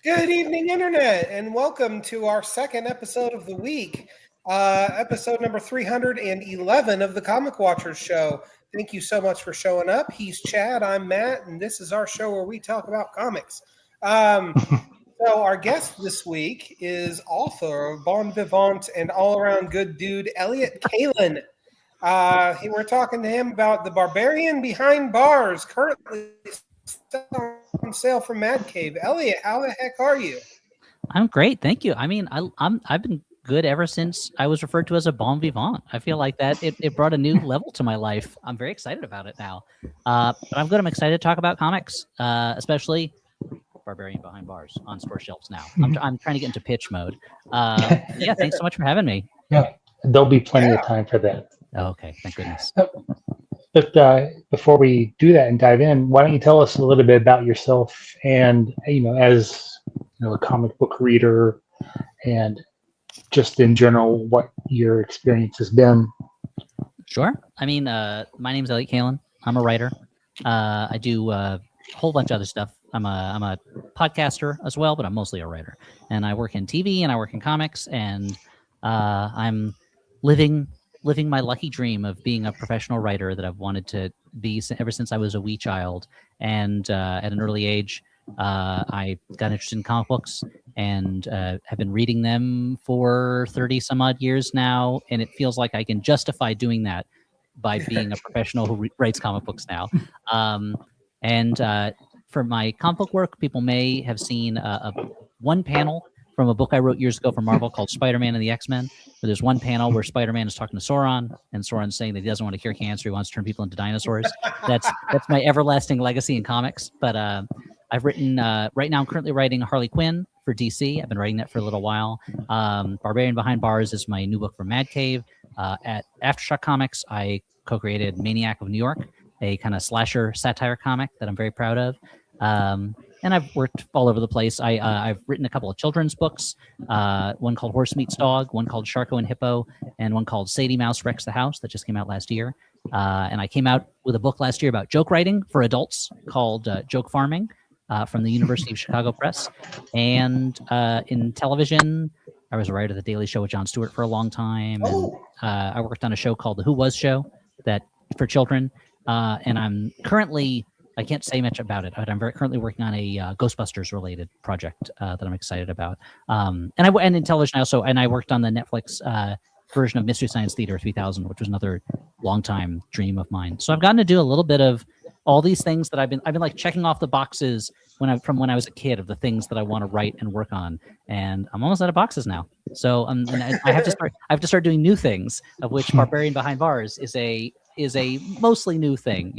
Good evening, Internet, and welcome to our second episode of the week, episode number 311 of the Comic Watchers Show. Thank you so much for showing up. He's Chad, I'm Matt, and this is our show where we talk about comics. So, our guest this week is author, bon vivant, and all around good dude, Elliott Kalan. We're talking to him about the Barbarian Behind Bars, currently on sale from Mad Cave. Elliott, how the heck are you? I'm great, thank you. I mean, I've been good ever since I was referred to as a bon vivant. I feel like that it brought a new level to my life. I'm very excited about it now. But I'm good. I'm excited to talk about comics, especially Barbarian Behind Bars on store shelves now. I'm trying to get into pitch mode. Yeah, thanks so much for having me. Yeah, there'll be plenty of time for that. Oh, okay, thank goodness. But before we do that and dive in, why don't you tell us a little bit about yourself and, as a comic book reader and just in general, what your experience has been? Sure. I mean, my name's Elliott Kalan. I'm a writer. I do a whole bunch of other stuff. I'm a podcaster as well, but I'm mostly a writer. And I work in TV and I work in comics, and I'm living my lucky dream of being a professional writer that I've wanted to be ever since I was a wee child. And at an early age, I got interested in comic books and have been reading them for 30 some odd years now. And it feels like I can justify doing that by being a professional who writes comic books now. For my comic book work, people may have seen one panel from a book I wrote years ago for Marvel called Spider-Man and the X-Men, where there's one panel where Spider-Man is talking to Sauron, and Sauron's saying that he doesn't want to cure cancer, he wants to turn people into dinosaurs. That's my everlasting legacy in comics. But I've written, right now I'm currently writing Harley Quinn for DC. I've been writing that for a little while. Barbarian Behind Bars is my new book for Mad Cave. At Aftershock Comics, I co-created Maniac of New York, a kind of slasher satire comic that I'm very proud of. And I've worked all over the place. I've written a couple of children's books, one called Horse Meets Dog, one called Sharko and Hippo, and one called Sadie Mouse Wrecks the House that just came out last year. And I came out with a book last year about joke writing for adults called Joke Farming from the University of Chicago Press. And in television, I was a writer of The Daily Show with Jon Stewart for a long time. And I worked on a show called The Who Was Show that for children. And I'm currently... I can't say much about it, but I'm currently working on a Ghostbusters-related project that I'm excited about. And in television, I worked on the Netflix version of Mystery Science Theater 3000, which was another long-time dream of mine. So I've gotten to do a little bit of all these things that I've been like checking off the boxes from when I was a kid of the things that I want to write and work on, and I'm almost out of boxes now. So and I have to start doing new things, of which Barbarian Behind Bars is a mostly new thing.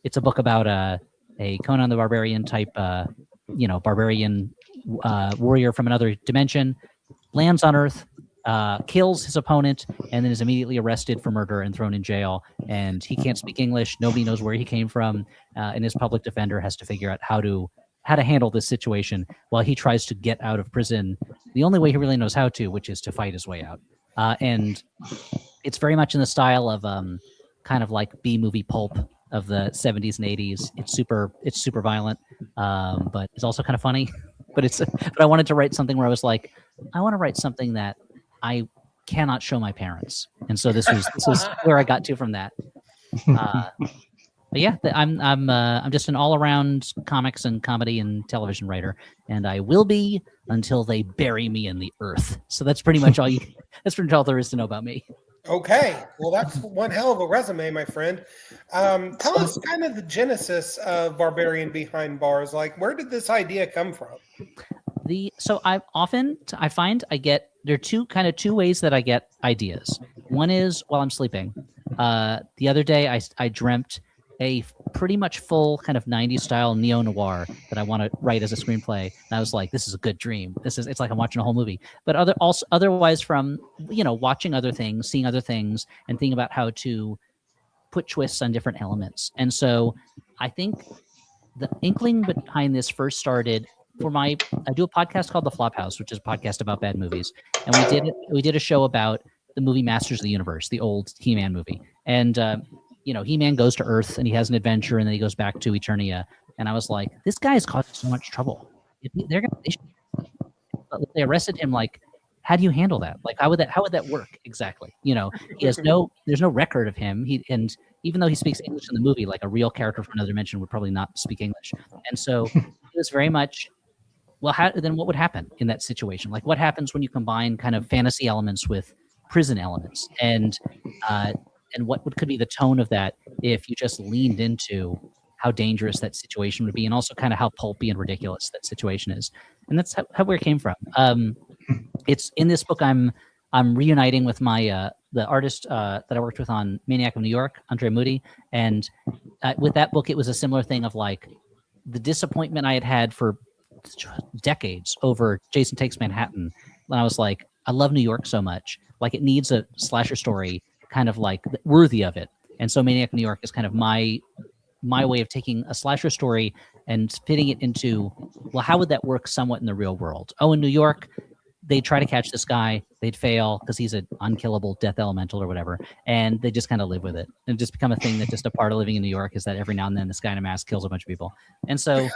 It's a book about a Conan the Barbarian type, barbarian warrior from another dimension, lands on Earth, kills his opponent, and then is immediately arrested for murder and thrown in jail. And he can't speak English. Nobody knows where he came from. And his public defender has to figure out how to handle this situation while he tries to get out of prison the only way he really knows how to, which is to fight his way out. And it's very much in the style of kind of like B-movie pulp of the 70s and 80s. It's super violent, but it's also kind of funny. But I wanted to write something where I was like, I want to write something that I cannot show my parents, and so this was where I got to from that. But yeah, I'm just an all-around comics and comedy and television writer, and I will be until they bury me in the earth. So that's pretty much all that's pretty much all there is to know about me. Okay, well, that's one hell of a resume, my friend. Tell us kind of the genesis of Barbarian Behind Bars. Like, where did this idea come from? So I find I get there are two ways that I get ideas. One is while I'm sleeping. The other day I dreamt a pretty much full kind of 90s style neo-noir that I want to write as a screenplay. And I was like, this is a good dream. It's like I'm watching a whole movie. But otherwise from, watching other things, seeing other things, and thinking about how to put twists on different elements. And so I think the inkling behind this first started I do a podcast called The Flophouse, which is a podcast about bad movies. And we did a show about the movie Masters of the Universe, the old He-Man movie. And He-Man goes to Earth and he has an adventure, and then he goes back to Eternia and I was like, this guy is causing so much trouble. They arrested him. Like, how do you handle that? Like, how would that work exactly? There's no record of him. And even though he speaks English in the movie, like a real character from another dimension would probably not speak English. And so it was very much, well, then what would happen in that situation? Like, what happens when you combine kind of fantasy elements with prison elements, and what could be the tone of that if you just leaned into how dangerous that situation would be, and also kind of how pulpy and ridiculous that situation is. And that's where it came from. It's in this book. I'm reuniting with my the artist that I worked with on Maniac of New York, Andre Moody, and with that book, it was a similar thing of like the disappointment I had for decades over Jason Takes Manhattan. When I was like, I love New York so much, like it needs a slasher story kind of like worthy of it. And so Maniac of New York is kind of my way of taking a slasher story and fitting it into, well, how would that work somewhat in the real world? Oh, in New York, they'd try to catch this guy, they'd fail because he's an unkillable death elemental or whatever, and they just kind of live with it. And just become a thing that just a part of living in New York is that every now and then this guy in a mask kills a bunch of people. And so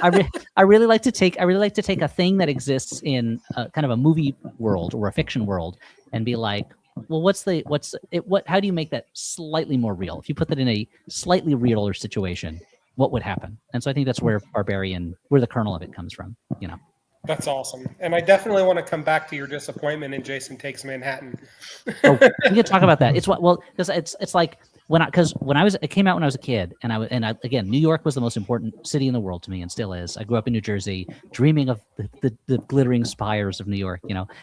I really like to take a thing that exists in kind of a movie world or a fiction world and be like, well, how do you make that slightly more real? If you put that in a slightly realer situation, what would happen? And so I think that's where Barbarian, where the kernel of it comes from, That's awesome. And I definitely want to come back to your disappointment in Jason Takes Manhattan. We can talk about that. Because it's like it came out when I was a kid, and again, New York was the most important city in the world to me and still is. I grew up in New Jersey, dreaming of the glittering spires of New York,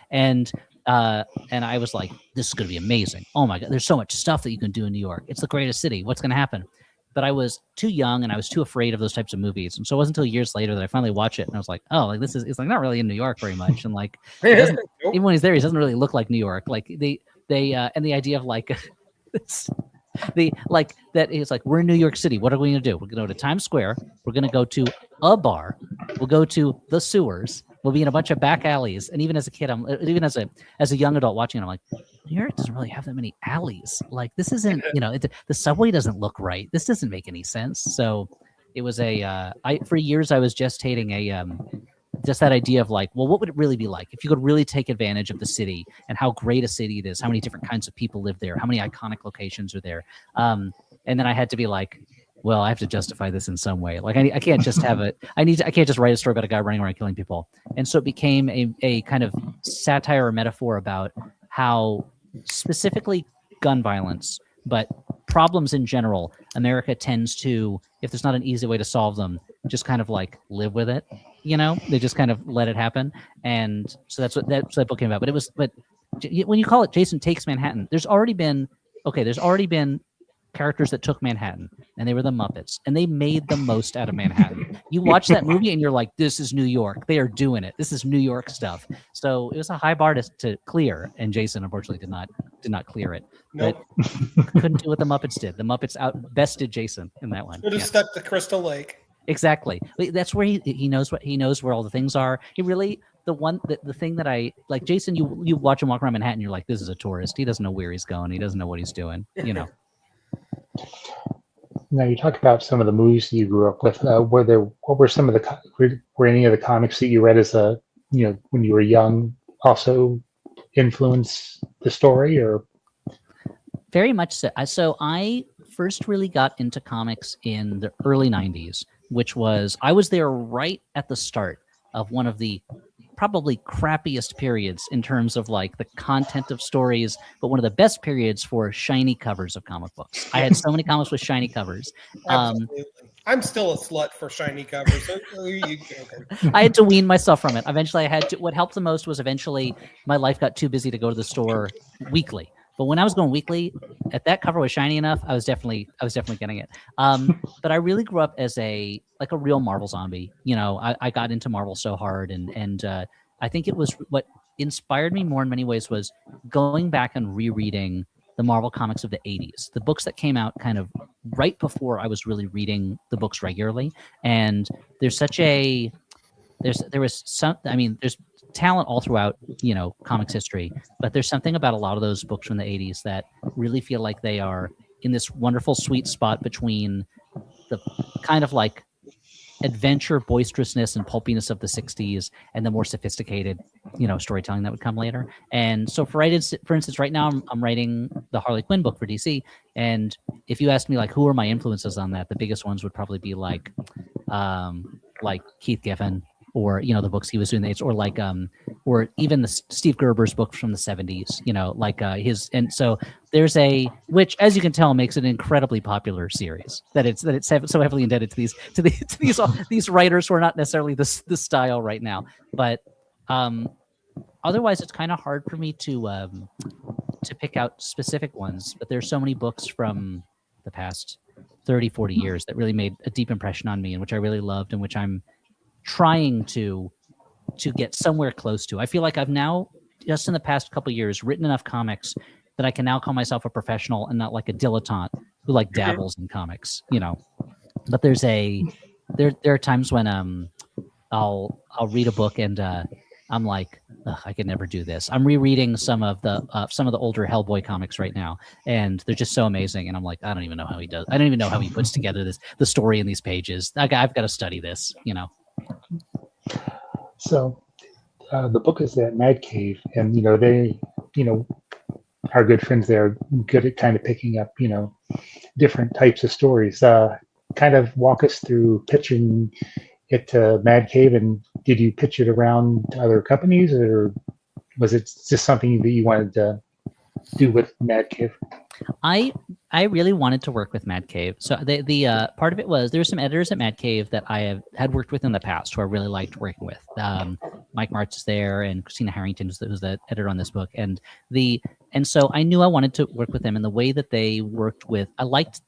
and I was like, this is going to be amazing. Oh my God, there's so much stuff that you can do in New York. It's the greatest city. What's going to happen? But I was too young and I was too afraid of those types of movies. And so it wasn't until years later that I finally watched it and I was like, oh, like it's like not really in New York very much. And like, even when he's there, he doesn't really look like New York. Like and the idea of like, that is like, we're in New York City. What are we going to do? We're going to go to Times Square. We're going to go to a bar. We'll go to the sewers. We'll be in a bunch of back alleys. And even as a kid, even as a young adult watching it, I'm like, New York doesn't really have that many alleys. Like this isn't, the subway doesn't look right. This doesn't make any sense. So it was for years I was gestating just that idea of like, well, what would it really be like if you could really take advantage of the city and how great a city it is, how many different kinds of people live there, how many iconic locations are there. And then I had to be like, well, I have to justify this in some way. Like I can't just have it. I can't just write a story about a guy running around killing people. And so it became a kind of satire or metaphor about how specifically gun violence, but problems in general, America tends to, if there's not an easy way to solve them, just kind of like live with it. They just kind of let it happen. And so that's what that book came about. But when you call it Jason Takes Manhattan, there's already been characters that took Manhattan, and they were the Muppets, and they made the most out of Manhattan. You watch that movie and you're like, this is New York. They are doing it. This is New York stuff. So it was a high bar to clear, and Jason unfortunately did not clear it. Nope. But couldn't do what the Muppets did. The Muppets outbested Jason in that one. Should have stuck to Crystal Lake. Exactly. That's where he knows where all the things are. He really the thing that I like, Jason, you watch him walk around Manhattan, you're like, this is a tourist. He doesn't know where he's going. He doesn't know what he's doing. Now you talk about some of the movies that you grew up with. What were some of were any of the comics that you read as when you were young also influence the story, or? Very much so. So I first really got into comics in the early 90s, which I was there right at the start of one of the probably crappiest periods in terms of like the content of stories, but one of the best periods for shiny covers of comic books. I had so many comics with shiny covers. Absolutely. I'm still a slut for shiny covers. I had to wean myself from it. Eventually what helped the most was eventually my life got too busy to go to the store weekly. But when I was going weekly, if that cover was shiny enough, I was definitely getting it. But I really grew up as a real Marvel zombie. I got into Marvel so hard, and I think it was what inspired me more in many ways was going back and rereading the Marvel comics of the 80s, the books that came out kind of right before I was really reading the books regularly. And there's talent all throughout, comics history, but there's something about a lot of those books from the 80s that really feel like they are in this wonderful sweet spot between the kind of like adventure boisterousness and pulpiness of the 60s and the more sophisticated, storytelling that would come later. And so for instance, right now I'm writing the Harley Quinn book for DC. And if you asked me like who are my influences on that, the biggest ones would probably be like Keith Giffen, or the books he was doing, or even the Steve Gerber's book from the 70s, his. And so there's which, as you can tell, makes an incredibly popular series, that it's so heavily indebted to these writers who are not necessarily this style right now. But otherwise it's kind of hard for me to pick out specific ones. But there's so many books from the past 30, 40 years that really made a deep impression on me, and which I really loved, and which I'm trying to get somewhere close to. I feel like I've now, just in the past couple of years, written enough comics that I can now call myself a professional and not like a dilettante who like dabbles in comics, But there are times when I'll read a book and I'm like, I could never do this. I'm rereading some of the older Hellboy comics right now, and they're just so amazing. And I'm like, I don't even know how he does. I don't even know how he puts together the story in these pages. I've got to study this, So the book is at Mad Cave, and they, our good friends there are good at kind of picking up, different types of stories. Kind of walk us through pitching it to Mad Cave, and did you pitch it around to other companies, or was it just something that you wanted to do with Mad Cave? I really wanted to work with Mad Cave. So the part of it was there were some editors at Mad Cave that I had worked with in the past who I really liked working with. Mike Martz is there, and Christina Harrington who's the editor on this book. And so I knew I wanted to work with them, and the way that they worked with, I liked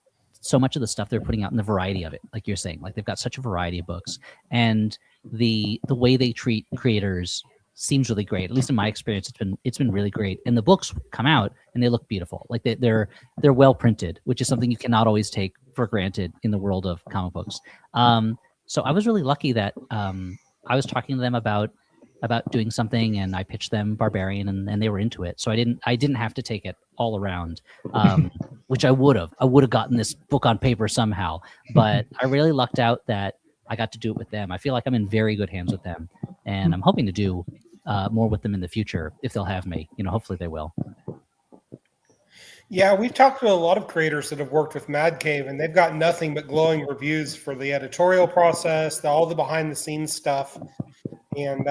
so much of the stuff they're putting out and the variety of it. Like you're saying, like they've got such a variety of books, and the way they treat creators seems really great. At least in my experience, it's been really great. And the books come out and they look beautiful. Like they're well printed, which is something you cannot always take for granted in the world of comic books. So I was really lucky that I was talking to them about doing something, and I pitched them Barbarian, and they were into it. So I didn't have to take it all around, which I would have. I would have gotten this book on paper somehow, but I really lucked out that I got to do it with them. I feel like I'm in very good hands with them, and I'm hoping to do more with them in the future if they'll have me. Hopefully they will. Yeah, we've talked to a lot of creators that have worked with Mad Cave, and they've got nothing but glowing reviews for the editorial process, all the behind-the-scenes stuff. And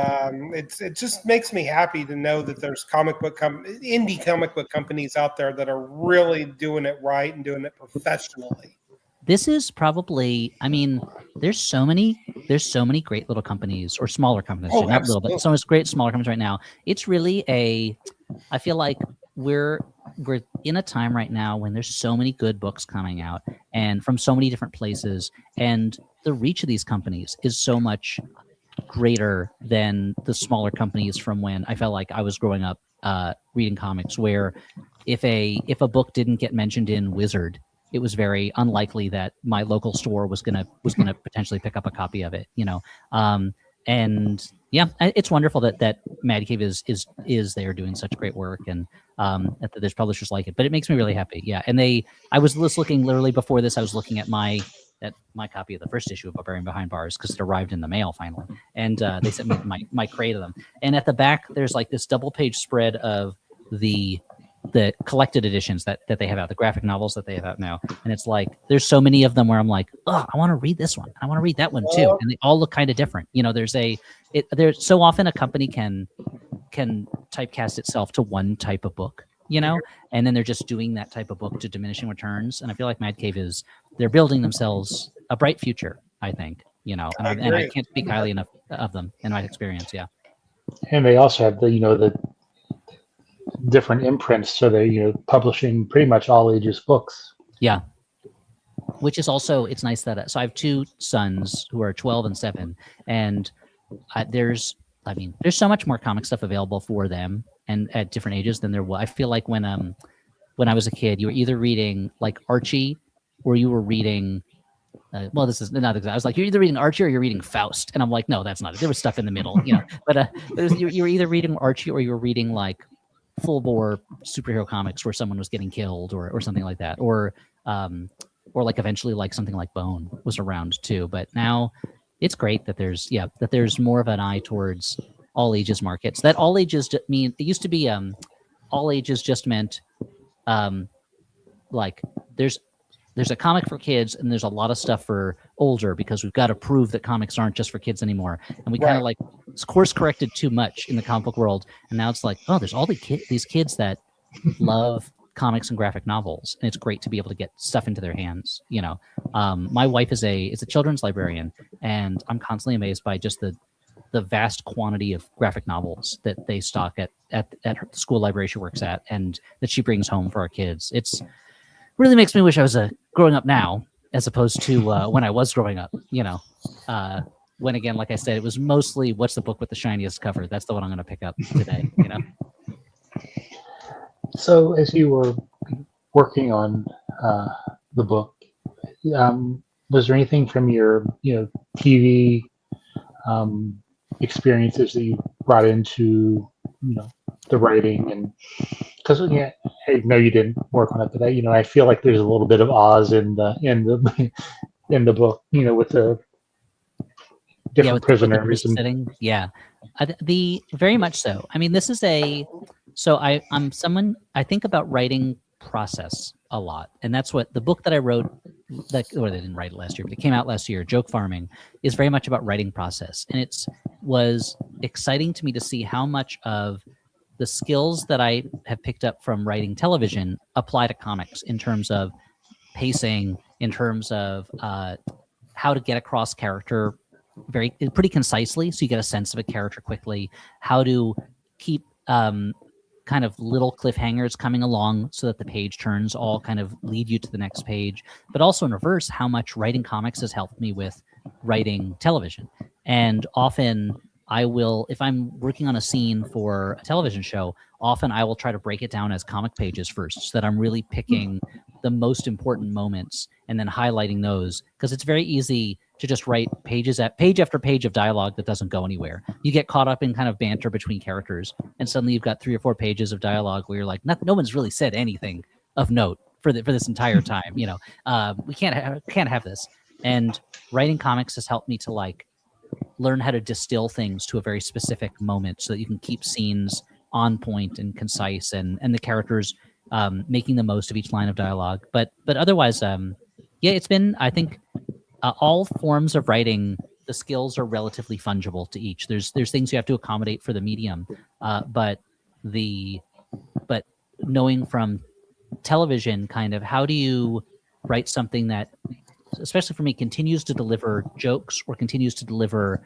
it just makes me happy to know that there's indie comic book companies out there that are really doing it right and doing it professionally. This is probably, there's so many great little companies, or smaller companies, not absolutely. little, but so much great smaller companies right now. It's really I feel like we're in a time right now when there's so many good books coming out, and from so many different places, and the reach of these companies is so much greater than the smaller companies from when I felt like I was growing up reading comics, where if a book didn't get mentioned in Wizard, it was very unlikely that my local store was gonna potentially pick up a copy of it, and yeah, it's wonderful that Mad Cave is there doing such great work, and that there's publishers like it. But it makes me really happy. Yeah, and I was just looking, literally before this, I was looking at my copy of the first issue of Barbarian Behind Bars, because it arrived in the mail finally, and they sent me my crate of them. And at the back, there's like this double page spread of the collected editions that they have out, the graphic novels that they have out now. And it's like, there's so many of them where I'm like, oh, I want to read this one. I want to read that one too. And they all look kind of different. There's so often a company can typecast itself to one type of book, and then they're just doing that type of book to diminishing returns. And I feel like Mad Cave they're building themselves a bright future, I think, and I can't speak highly enough of them in my experience. Yeah. And they also have the different imprints, so they're publishing pretty much all ages books. Yeah, which is also, it's nice that so I have two sons who are 12 and 7, and there's so much more comic stuff available for them and at different ages than there was. I feel like when I was a kid, you were either reading like Archie, or you were reading this is not exactly. I was like, you're either reading Archie or you're reading Faust, and I'm like, no, that's not it. There was stuff in the middle, But you were either reading Archie or you were reading like full bore superhero comics where someone was getting killed or something like that, or like eventually like something like Bone was around too. But now it's great that there's more of an eye towards all ages markets. That all ages mean it used to be all ages just meant like there's a comic for kids and there's a lot of stuff for older because we've got to prove that comics aren't just for kids anymore. And we kind of like course corrected too much in the comic book world. And now it's like, oh, there's all these kids that love comics and graphic novels. And it's great to be able to get stuff into their hands. You know, my wife is a children's librarian, and I'm constantly amazed by just the vast quantity of graphic novels that they stock at the school library she works at and that she brings home for our kids. It's really makes me wish I was growing up now as opposed to when I was growing up, you know, when again, like I said, it was mostly what's the book with the shiniest cover. That's the one I'm going to pick up today, you know? So as you were working on the book, was there anything from your, TV experiences that you brought into, the writing? And because I know you didn't work on it, but I feel like there's a little bit of Oz in the in the book, with the different prisoners. With the sitting. Yeah, the very much so. I mean, this is I'm someone I think about writing process a lot, and that's what the book that I wrote. They didn't write it last year, but it came out last year. Joke Farming is very much about writing process, and it was exciting to me to see how much of the skills that I have picked up from writing television apply to comics in terms of pacing, in terms of how to get across character pretty concisely, so you get a sense of a character quickly, how to keep kind of little cliffhangers coming along so that the page turns all kind of lead you to the next page, but also in reverse, how much writing comics has helped me with writing television. And often I will, if I'm working on a scene for a television show, often I will try to break it down as comic pages first so that I'm really picking the most important moments and then highlighting those, because it's very easy to just write page after page of dialogue that doesn't go anywhere. You get caught up in kind of banter between characters, and suddenly you've got 3 or 4 pages of dialogue where you're like, no one's really said anything of note for this entire time. We can't have this. And writing comics has helped me to learn how to distill things to a very specific moment so that you can keep scenes on point and concise, and the characters making the most of each line of dialogue. But otherwise, it's been, I think, all forms of writing, the skills are relatively fungible to each. There's things you have to accommodate for the medium, but knowing from television, kind of how do you write something that, especially for me, continues to deliver jokes or continues to deliver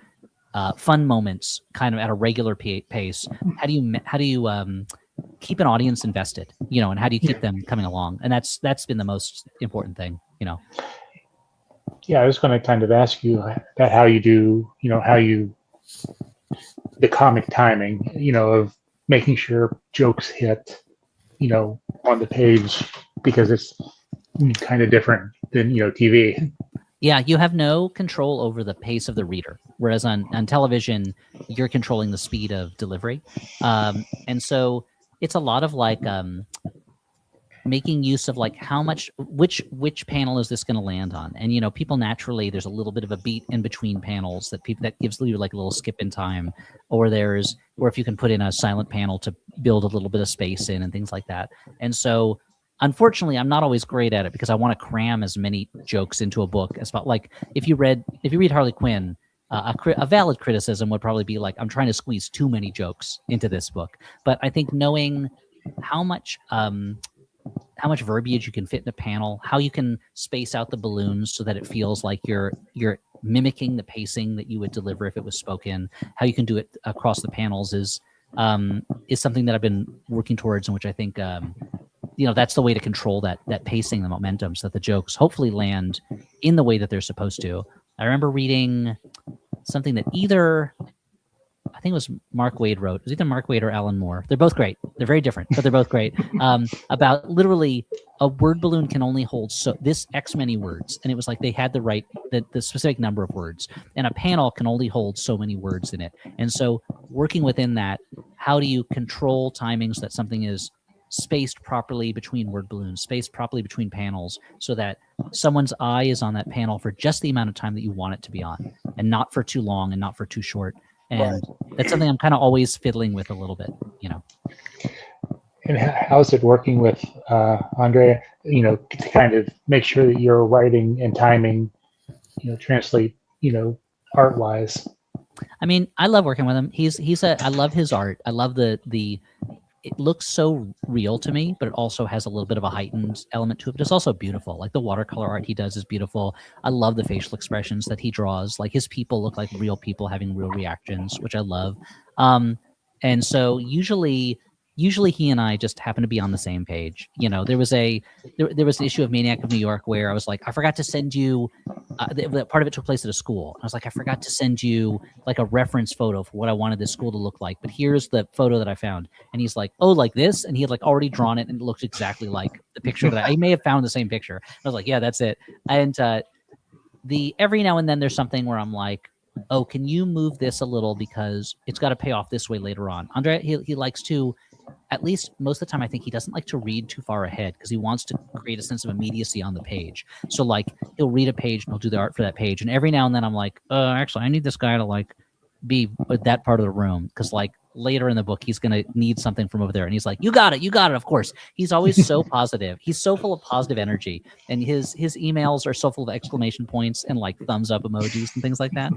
fun moments, kind of at a regular pace. How do you keep an audience invested, and how do you keep them coming along? And that's been the most important thing, Yeah, I was going to kind of ask you about how you do, the comic timing, of making sure jokes hit, on the page, because it's kind of different than, TV. Yeah, you have no control over the pace of the reader, whereas on television, you're controlling the speed of delivery. And so it's a lot of making use of how much, which panel is this going to land on? And, people naturally, there's a little bit of a beat in between panels that gives you a little skip in time, or if you can put in a silent panel to build a little bit of space in and things like that. And so, unfortunately, I'm not always great at it because I want to cram as many jokes into a book as about if you read Harley Quinn, a valid criticism would probably be I'm trying to squeeze too many jokes into this book. But I think knowing how much verbiage you can fit in a panel, how you can space out the balloons so that it feels like you're mimicking the pacing that you would deliver if it was spoken, how you can do it across the panels is something that I've been working towards, and which I think that's the way to control that pacing, the momentum, so that the jokes hopefully land in the way that they're supposed to. I remember reading something that I think it was Mark Waid wrote. It was either Mark Waid or Alan Moore. They're both great. They're very different, but they're both great. About literally a word balloon can only hold this X many words. And it was they had the specific number of words. And a panel can only hold so many words in it. And so working within that, how do you control timing so that something is spaced properly between word balloons, spaced properly between panels, so that someone's eye is on that panel for just the amount of time that you want it to be on, and not for too long and not for too short. And that's something I'm kind of always fiddling with a little bit, you know. And how's it working with Andrea? You know, to kind of make sure that your writing and timing, you know, translate, you know, art wise. I mean, I love working with him. I love his art. I love the it looks so real to me, but it also has a little bit of a heightened element to it. But it's also beautiful. Like the watercolor art he does is beautiful. I love the facial expressions that he draws. Like his people look like real people having real reactions, which I love. And so usually he and I just happen to be on the same page. You know, there was an issue of Maniac of New York where I was like, I forgot to send you. Part of it took place at a school. I was like, I forgot to send you like a reference photo for what I wanted this school to look like. But here's the photo that I found. And he's like, oh, like this? And he had like already drawn it and it looked exactly like the picture that I may have found the same picture. I was like, yeah, that's it. And every now and then there's something where I'm like, oh, can you move this a little because it's got to pay off this way later on. Andre, he likes to, at least most of the time, I think he doesn't like to read too far ahead because he wants to create a sense of immediacy on the page. So like he'll read a page and he'll do the art for that page. And every now and then I'm like, actually, I need this guy to like be at that part of the room because like later in the book, he's going to need something from over there. And he's like, you got it. Of course. He's always so positive. He's so full of positive energy. And his emails are so full of exclamation points and like thumbs up emojis and things like that.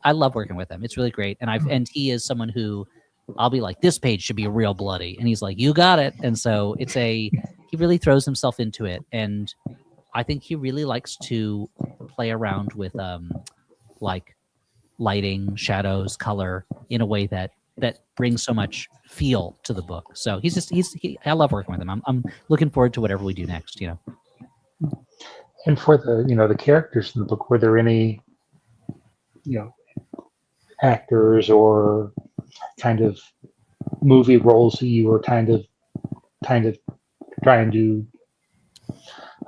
I love working with him. It's really great. And he is someone who I'll be like, this page should be real bloody. And he's like, you got it. And so he really throws himself into it. And I think he really likes to play around with like lighting, shadows, color in a way that brings so much feel to the book. So I love working with him. I'm looking forward to whatever we do next, you know. And for the characters in the book, were there any, actors or kind of movie roles that you were kind of trying to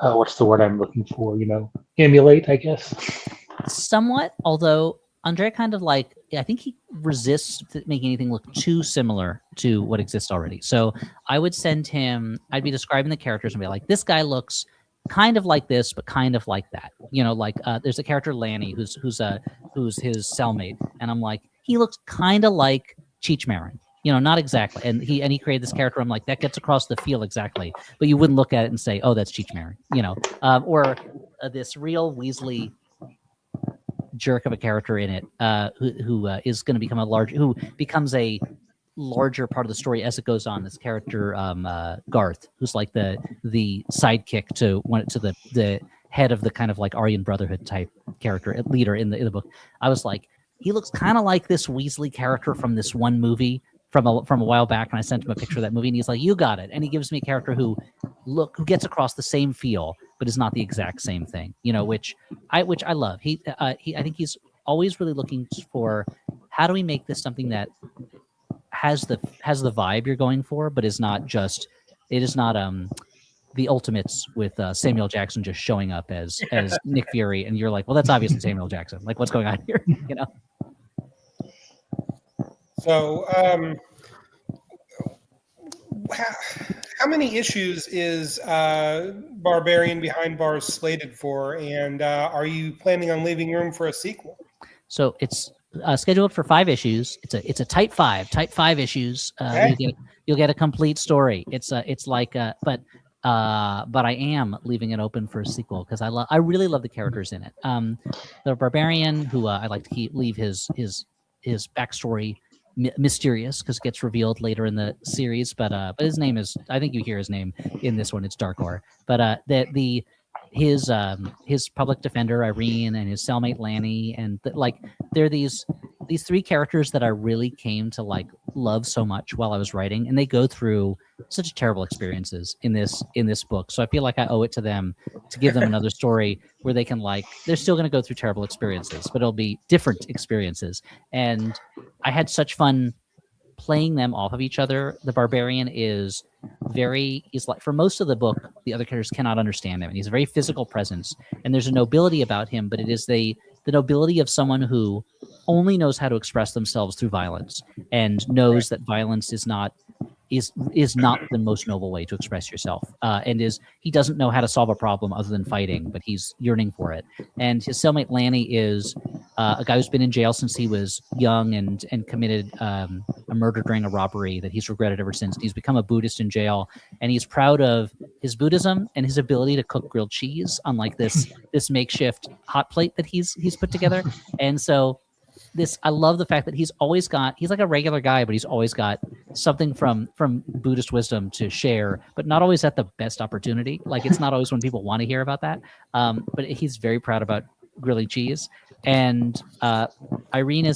what's the word I'm looking for, emulate, I guess? Somewhat, although Andre kind of like, I think he resists making anything look too similar to what exists already. So I would send him, I'd be describing the characters and be like, this guy looks kind of like this, but kind of like that. There's a character Lanny who's his cellmate, and I'm like, he looks kind of like Cheech Marin. Not exactly. And he created this character. I'm like, that gets across the feel exactly, but you wouldn't look at it and say, oh, that's Cheech Marin. Or this real Weasley jerk of a character in it, who is going to become who becomes a larger part of the story as it goes on. This character, Garth, who's like the sidekick to the head of the kind of like Aryan Brotherhood type character leader in the book. I was like, he looks kind of like this Weasley character from this one movie from a while back, and I sent him a picture of that movie, and he's like, you got it. And he gives me a character who gets across the same feel, but is not the exact same thing, which I love. I think he's always really looking for, how do we make this something that has the vibe you're going for, but is not the Ultimates with Samuel Jackson just showing up as Nick Fury, and you're like, well, that's obviously Samuel Jackson. Like, what's going on here? So, how many issues is Barbarian Behind Bars slated for, and are you planning on leaving room for a sequel? So it's scheduled for 5 issues. It's a type 5 issues. Okay. You'll get a complete story. But I am leaving it open for a sequel because I really love the characters in it. The Barbarian, who I like to leave his backstory mysterious because it gets revealed later in the series, but his name is, I think you hear his name in this one, it's Darkor. But his public defender Irene and his cellmate Lanny, and they're these 3 characters that I really came to like love so much while I was writing, and they go through such terrible experiences in this book. So I feel like I owe it to them to give them another story where they can they're still going to go through terrible experiences, but it'll be different experiences. And I had such fun playing them off of each other. The Barbarian he's like, for most of the book, the other characters cannot understand him, and he's a very physical presence, and there's a nobility about him, but it is the nobility of someone who only knows how to express themselves through violence and knows that violence is is not the most noble way to express yourself, and he doesn't know how to solve a problem other than fighting, but he's yearning for it. And his cellmate Lanny is a guy who's been in jail since he was young and committed a murder during a robbery that he's regretted ever since. He's become a Buddhist in jail, and he's proud of his Buddhism and his ability to cook grilled cheese on like this makeshift hot plate that he's put together. And so I love the fact that he's like a regular guy, but he's always got something from Buddhist wisdom to share, but not always at the best opportunity. Like it's not always when people want to hear about that. But he's very proud about grilling cheese. And Irene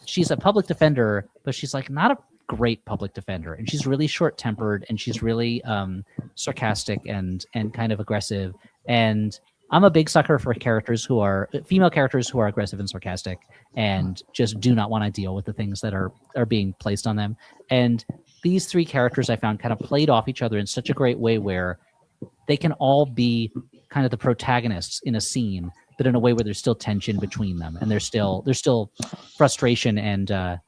she's a public defender, but she's like not a great public defender. And she's really short-tempered, and she's really sarcastic and kind of aggressive. And I'm a big sucker for female characters who are aggressive and sarcastic and just do not want to deal with the things that are being placed on them. And these three characters I found kind of played off each other in such a great way where they can all be kind of the protagonists in a scene, but in a way where there's still tension between them, and there's still frustration and a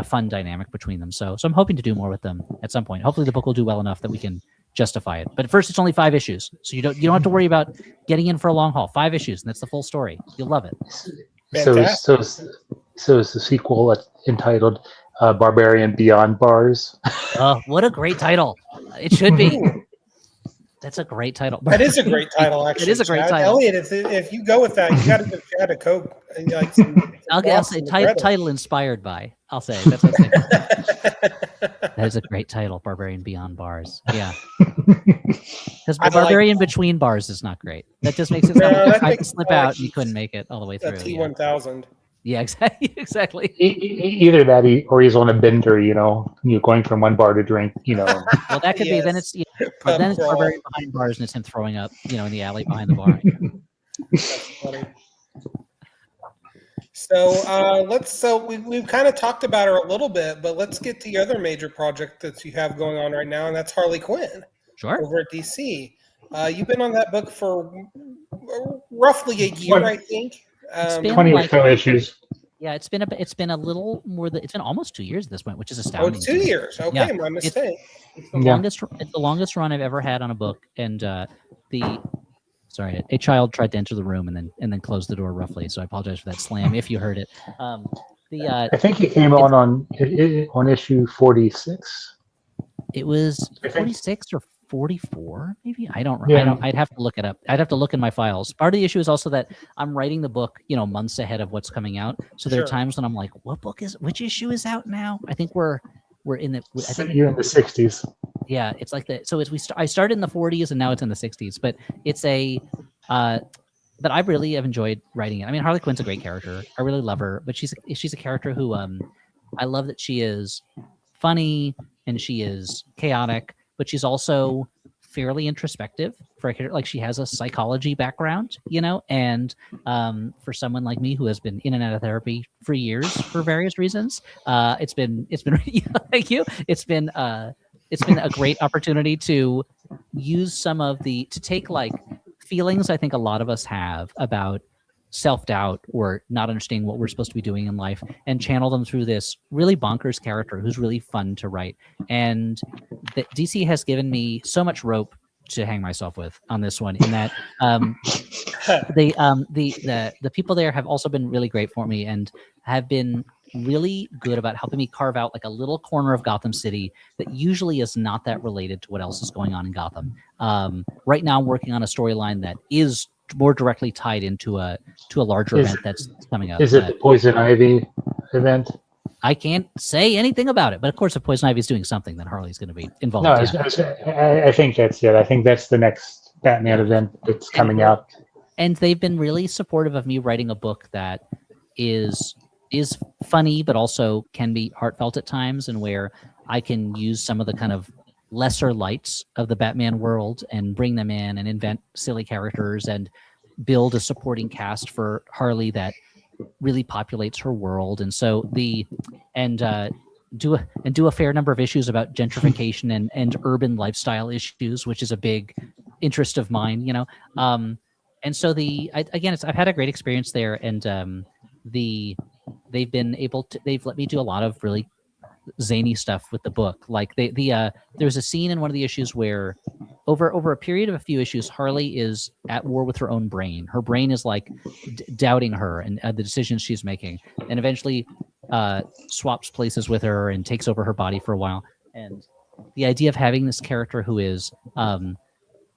fun dynamic between them. So I'm hoping to do more with them at some point. Hopefully the book will do well enough that we can justify it. But at first, it's only 5 issues, so you don't have to worry about getting in for a long haul. 5 issues, and that's the full story. You'll love it. So is the sequel entitled Barbarian Beyond Bars? What a great title! It should be. That's a great title. That is a great title, actually. It is a great title. Elliot, if you go with that, you got to give Chad a Coke. Like I'll say title inspired by. I'll say that's what I'll say. That is a great title, Barbarian Beyond Bars. Yeah, because Barbarian Between Bars is not great. That just makes it sound like you tried to slip out and you couldn't make it all the way through. T1000. Yeah, exactly. Either that, or he's on a bender. You're going from one bar to drink. Well, that could be. Then it's Barbarian Behind Bars, and it's him throwing up. In the alley behind the bar. That's funny. So we've kind of talked about her a little bit, but let's get to the other major project that you have going on right now, and that's Harley Quinn. Sure. Over at DC. You've been on that book for roughly a year, I think. 20 or so issues. Yeah, it's been a little more than it's been almost 2 years at this point, which is astounding. Oh, 2 years. Okay, yeah. My mistake. It's the longest run I've ever had on a book, and a child tried to enter the room and then closed the door roughly. So I apologize for that slam if you heard it. I think it came on issue 46. It was 46 or 44, maybe. I don't. I'd have to look it up. I'd have to look in my files. Part of the issue is also that I'm writing the book, months ahead of what's coming out. So there are times when I'm like, which issue is out now? I think we're in the. I think you're in the 60s. Yeah, it's like that. So I started in the 40s and now it's in the 60s. But it's but I really have enjoyed writing it. I mean, Harley Quinn's a great character. I really love her, but she's a character who I love that she is funny and she is chaotic, but she's also fairly introspective for a character. Like she has a psychology background, and for someone like me who has been in and out of therapy for years for various reasons, it's been thank you. It's been a great opportunity to use to take like feelings I think a lot of us have about self-doubt or not understanding what we're supposed to be doing in life and channel them through this really bonkers character who's really fun to write. And DC has given me so much rope to hang myself with on this one, in that the people there have also been really great for me and have been really good about helping me carve out like a little corner of Gotham City that usually is not that related to what else is going on in Gotham. Right now I'm working on a storyline that is more directly tied into a larger event that's coming up. Is it the Poison Ivy event? I can't say anything about it, but of course, if Poison Ivy is doing something, then Harley's going to be involved. No, I think that's it. I think that's the next Batman event that's coming out. And they've been really supportive of me writing a book that is funny, but also can be heartfelt at times, and where I can use some of the kind of lesser lights of the Batman world and bring them in and invent silly characters and build a supporting cast for Harley that really populates her world. And so do a fair number of issues about gentrification and urban lifestyle issues, which is a big interest of mine, and so I've had a great experience there, and they've let me do a lot of really zany stuff with the book. Like there's a scene in one of the issues where over a period of a few issues, Harley is at war with her own brain. Her brain is like doubting her and the decisions she's making, and eventually swaps places with her and takes over her body for a while. And the idea of having this character who is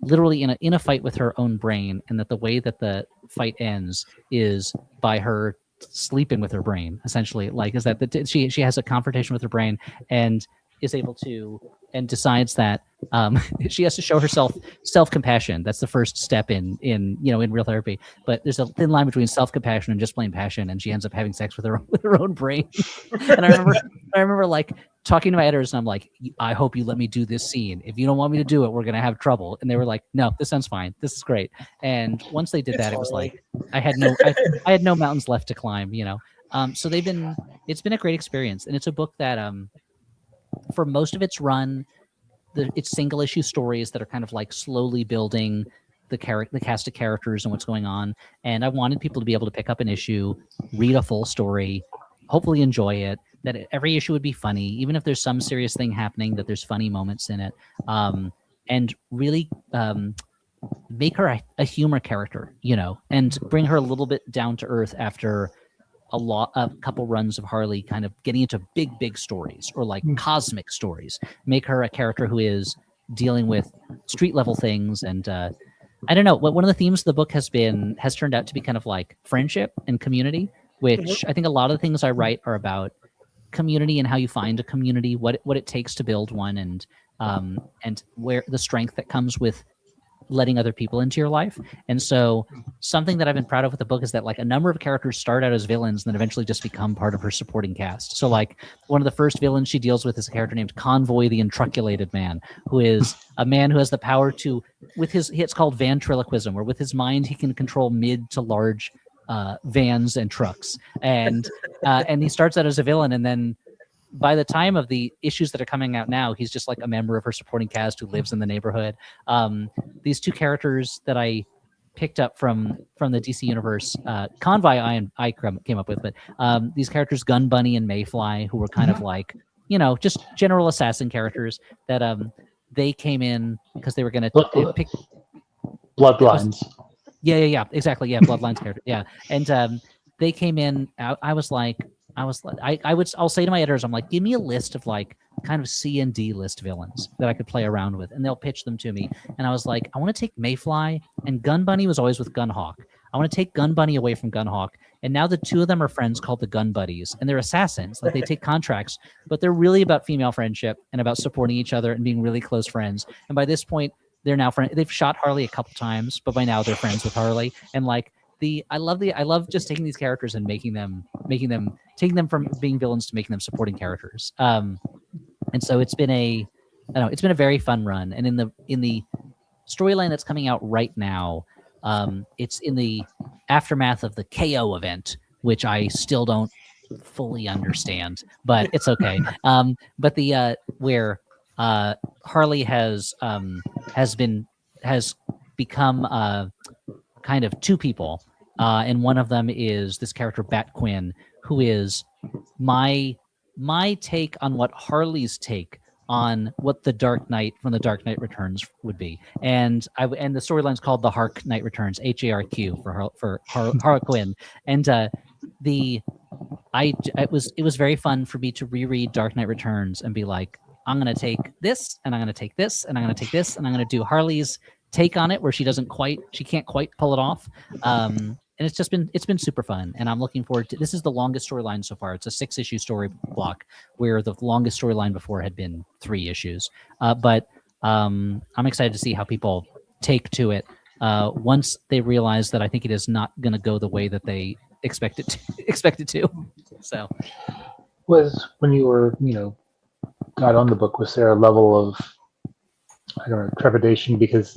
literally in a fight with her own brain, and that the way that the fight ends is by her sleeping with her brain, essentially, like is that she has a confrontation with her brain and is able to and decides that she has to show herself self-compassion. That's the first step in real therapy. But there's a thin line between self-compassion and just plain passion, and she ends up having sex with her own brain. And I remember like talking to my editors, and I'm like, I hope you let me do this scene. If you don't want me to do it, we're gonna have trouble. And they were like, no, this sounds fine. This is great. And once they did that, it was like I had no mountains left to climb. So it's been a great experience, and it's a book that for most of its run, it's single issue stories that are kind of like slowly building the cast of characters and what's going on. And I wanted people to be able to pick up an issue, read a full story, hopefully enjoy it, that every issue would be funny, even if there's some serious thing happening, that there's funny moments in it, and really make her a humor character, and bring her a little bit down to earth after a couple runs of Harley kind of getting into big stories or like cosmic stories. Make her a character who is dealing with street level things. And I don't know, one of the themes of the book has turned out to be kind of like friendship and community, which I think a lot of the things I write are about community and how you find a community, what it takes to build one, and where the strength that comes with letting other people into your life. And so something that I've been proud of with the book is that like a number of characters start out as villains and then eventually just become part of her supporting cast. So like one of the first villains she deals with is a character named Convoy the Untruculated Man, who is a man who has the power to, it's called ventriloquism, where with his mind he can control mid to large vans and trucks. And he starts out as a villain, and then by the time of the issues that are coming out now, he's just like a member of her supporting cast who lives in the neighborhood. These two characters that I picked up from the DC universe, Convoy I came up with, but these characters, Gun Bunny and Mayfly, who were kind of like, just general assassin characters that they came in because they were going to pick Bloodlines. Yeah, exactly. Yeah, Bloodlines character. Yeah, and they came in. I'll say to my editors, I'm like, give me a list of like kind of C and D list villains that I could play around with, and they'll pitch them to me. And I was like, I want to take Mayfly, and Gun Bunny was always with Gunhawk. I want to take Gun Bunny away from Gunhawk, and now the two of them are friends called the Gun Buddies, and they're assassins. Like they take contracts, but they're really about female friendship and about supporting each other and being really close friends. And by this point, they're now friends. They've shot Harley a couple times, but by now they're friends with Harley. And like I love just taking these characters and taking them from being villains to making them supporting characters. And so it's been a very fun run. And in the storyline that's coming out right now, it's in the aftermath of the KO event, which I still don't fully understand, but it's okay. But the where Harley has become kind of two people, and one of them is this character Bat Quinn, who is my take on what Harley's take on what the Dark Knight from the Dark Knight Returns would be, and the storyline's called the Hark Knight Returns, HARQ for Harlequin, and it was very fun for me to reread Dark Knight Returns and be like, I'm gonna take this, and I'm gonna take this, and I'm gonna take this, and I'm gonna do Harley's take on it where she can't quite pull it off. And it's been super fun, and I'm looking forward to. This is the longest storyline so far. It's a 6-issue story block, where the longest storyline before had been 3 issues. But I'm excited to see how people take to it once they realize that I think it is not going to go the way that they expect it to. So, Was when you were got on the book, was there a level of trepidation? Because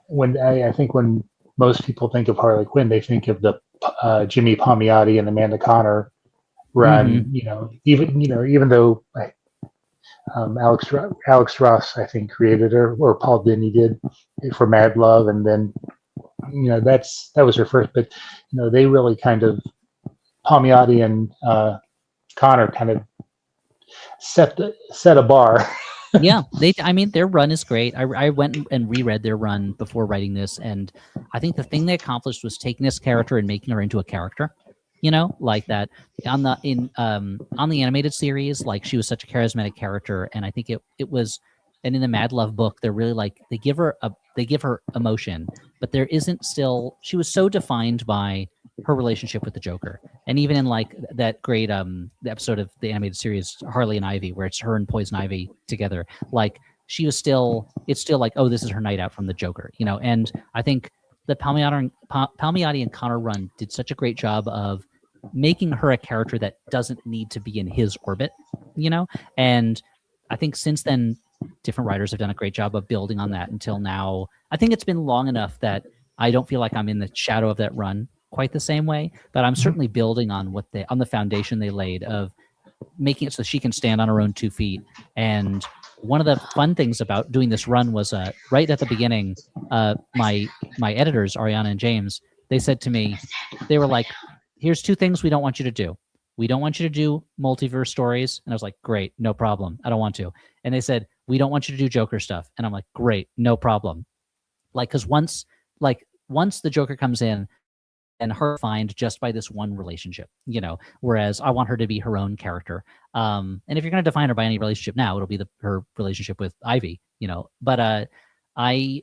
when I think when most people think of Harley Quinn, they think of the Jimmy Palmiotti and Amanda Connor run. Mm-hmm. Even though Alex Ross, I think, created her, or Paul Dini did for Mad Love, and then that was her first. But they really kind of Palmiotti and Connor kind of set a bar. Yeah, I mean, their run is great. I went and reread their run before writing this, and I think the thing they accomplished was taking this character and making her into a character. Like that on the animated series, like she was such a charismatic character, and I think it was. And in the Mad Love book, they're really like they give her emotion, but there isn't still. She was so defined by her relationship with the Joker, and even in like that great the episode of the animated series Harley and Ivy, where it's her and Poison Ivy together, like it's still like, oh, this is her night out from the Joker, And I think the Palmiotti and Connor run did such a great job of making her a character that doesn't need to be in his orbit, And I think since then, different writers have done a great job of building on that until now. I think it's been long enough that I don't feel like I'm in the shadow of that run quite the same way, but I'm certainly building on on the foundation they laid of making it so she can stand on her own 2 feet. And one of the fun things about doing this run was right at the beginning, my editors, Ariana and James, they said to me, they were like, here's 2 things we don't want you to do. We don't want you to do multiverse stories. And I was like, great, no problem. I don't want to. And they said, we don't want you to do Joker stuff. And I'm like, great, no problem. Like, because once the Joker comes in and her find just by this one relationship, whereas I want her to be her own character. And if you're going to define her by any relationship now, it'll be her relationship with Ivy, but I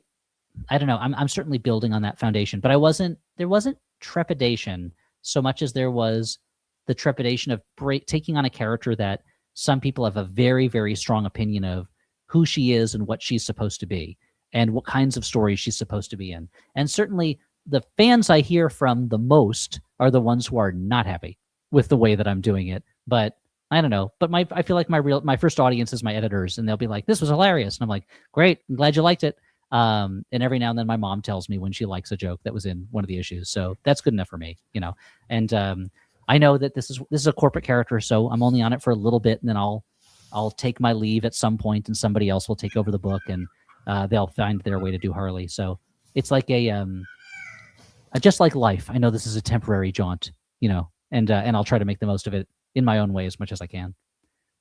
don't know. I'm certainly building on that foundation, but there wasn't trepidation so much as there was the trepidation of taking on a character that some people have a very, very strong opinion of who she is and what she's supposed to be and what kinds of stories she's supposed to be in. And certainly the fans I hear from the most are the ones who are not happy with the way that I'm doing it. But I don't know. But I feel like my first audience is my editors, and they'll be like, this was hilarious. And I'm like, great, I'm glad you liked it. And every now and then my mom tells me when she likes a joke that was in one of the issues. So that's good enough for me, And I know that this is a corporate character, so I'm only on it for a little bit, and then I'll take my leave at some point, and somebody else will take over the book, and they'll find their way to do Harley. So it's like just like life. I know this is a temporary jaunt, and I'll try to make the most of it in my own way as much as I can.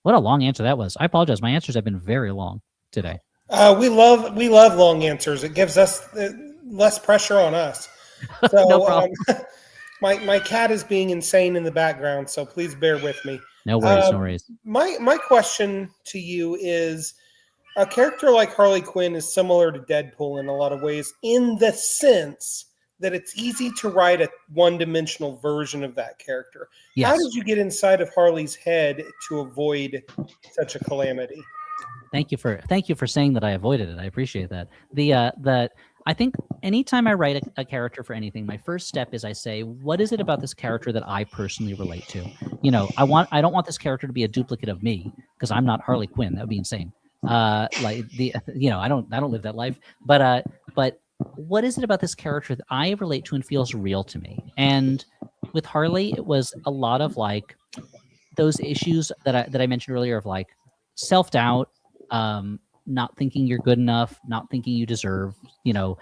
What a long answer that was. I apologize. My answers have been very long today. We love long answers. It gives us less pressure on us. So, no problem. My cat is being insane in the background, so please bear with me. No worries, no worries. My question to you is, a character like Harley Quinn is similar to Deadpool in a lot of ways, in the sense that it's easy to write a one-dimensional version of that character. Yes. How did you get inside of Harley's head to avoid such a calamity? Thank you for saying that I avoided it. I appreciate that. I think anytime I write a character for anything, my first step is I say, what is it about this character that I personally relate to? I don't want this character to be a duplicate of me, because I'm not Harley Quinn. That would be insane. I don't live that life. But what is it about this character that I relate to and feels real to me? And with Harley, it was a lot of like those issues that I mentioned earlier of like self-doubt, not thinking you're good enough, not thinking you deserve, the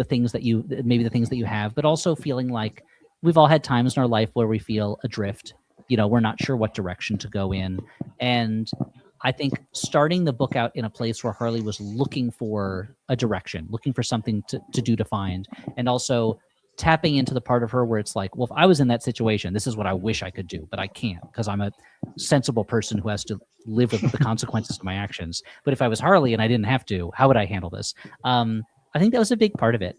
things that you have, but also feeling like we've all had times in our life where we feel adrift, we're not sure what direction to go in. And I think starting the book out in a place where Harley was looking for a direction, looking for something to do, to find, and also tapping into the part of her where it's like, well, if I was in that situation, this is what I wish I could do, but I can't because I'm a sensible person who has to live with the consequences of my actions. But if I was Harley and I didn't have to, how would I handle this? I think that was a big part of it.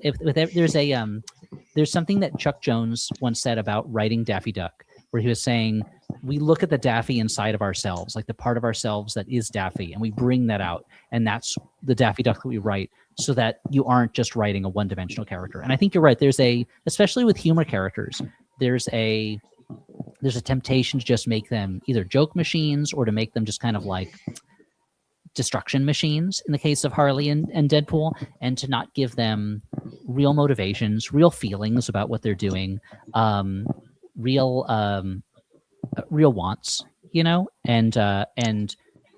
There's something that Chuck Jones once said about writing Daffy Duck, where he was saying, we look at the Daffy inside of ourselves, like the part of ourselves that is Daffy, and we bring that out. And that's the Daffy Duck that we write, so that you aren't just writing a one-dimensional character. And I think you're right. Especially with humor characters, there's a temptation to just make them either joke machines or to make them just kind of like destruction machines in the case of Harley and Deadpool, and to not give them real motivations, real feelings about what they're doing, real wants, and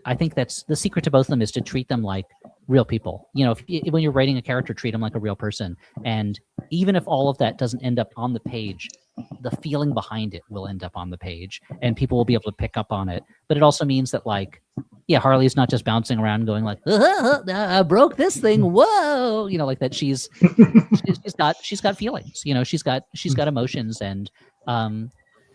I think that's the secret to both of them, is to treat them like real people. When you're writing a character, treat them like a real person. And even if all of that doesn't end up on the page, the feeling behind it will end up on the page, and people will be able to pick up on it. But it also means that, like, yeah, Harley's not just bouncing around going like, I broke this thing, whoa, like that. She's got feelings, she's got emotions, and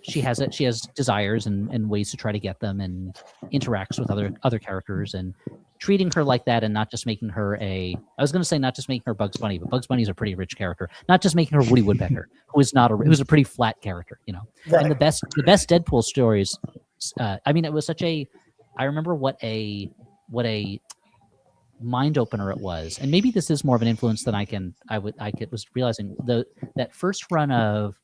she has desires and ways to try to get them, and interacts with other characters, and treating her like that, and not just making her not just making her Bugs Bunny, but Bugs Bunny's a pretty rich character. Not just making her Woody Woodpecker, who's a pretty flat character, Right. And the best Deadpool stories. It was such a. I remember what a mind opener it was, and maybe this is more of an influence than I was realizing. That first run of,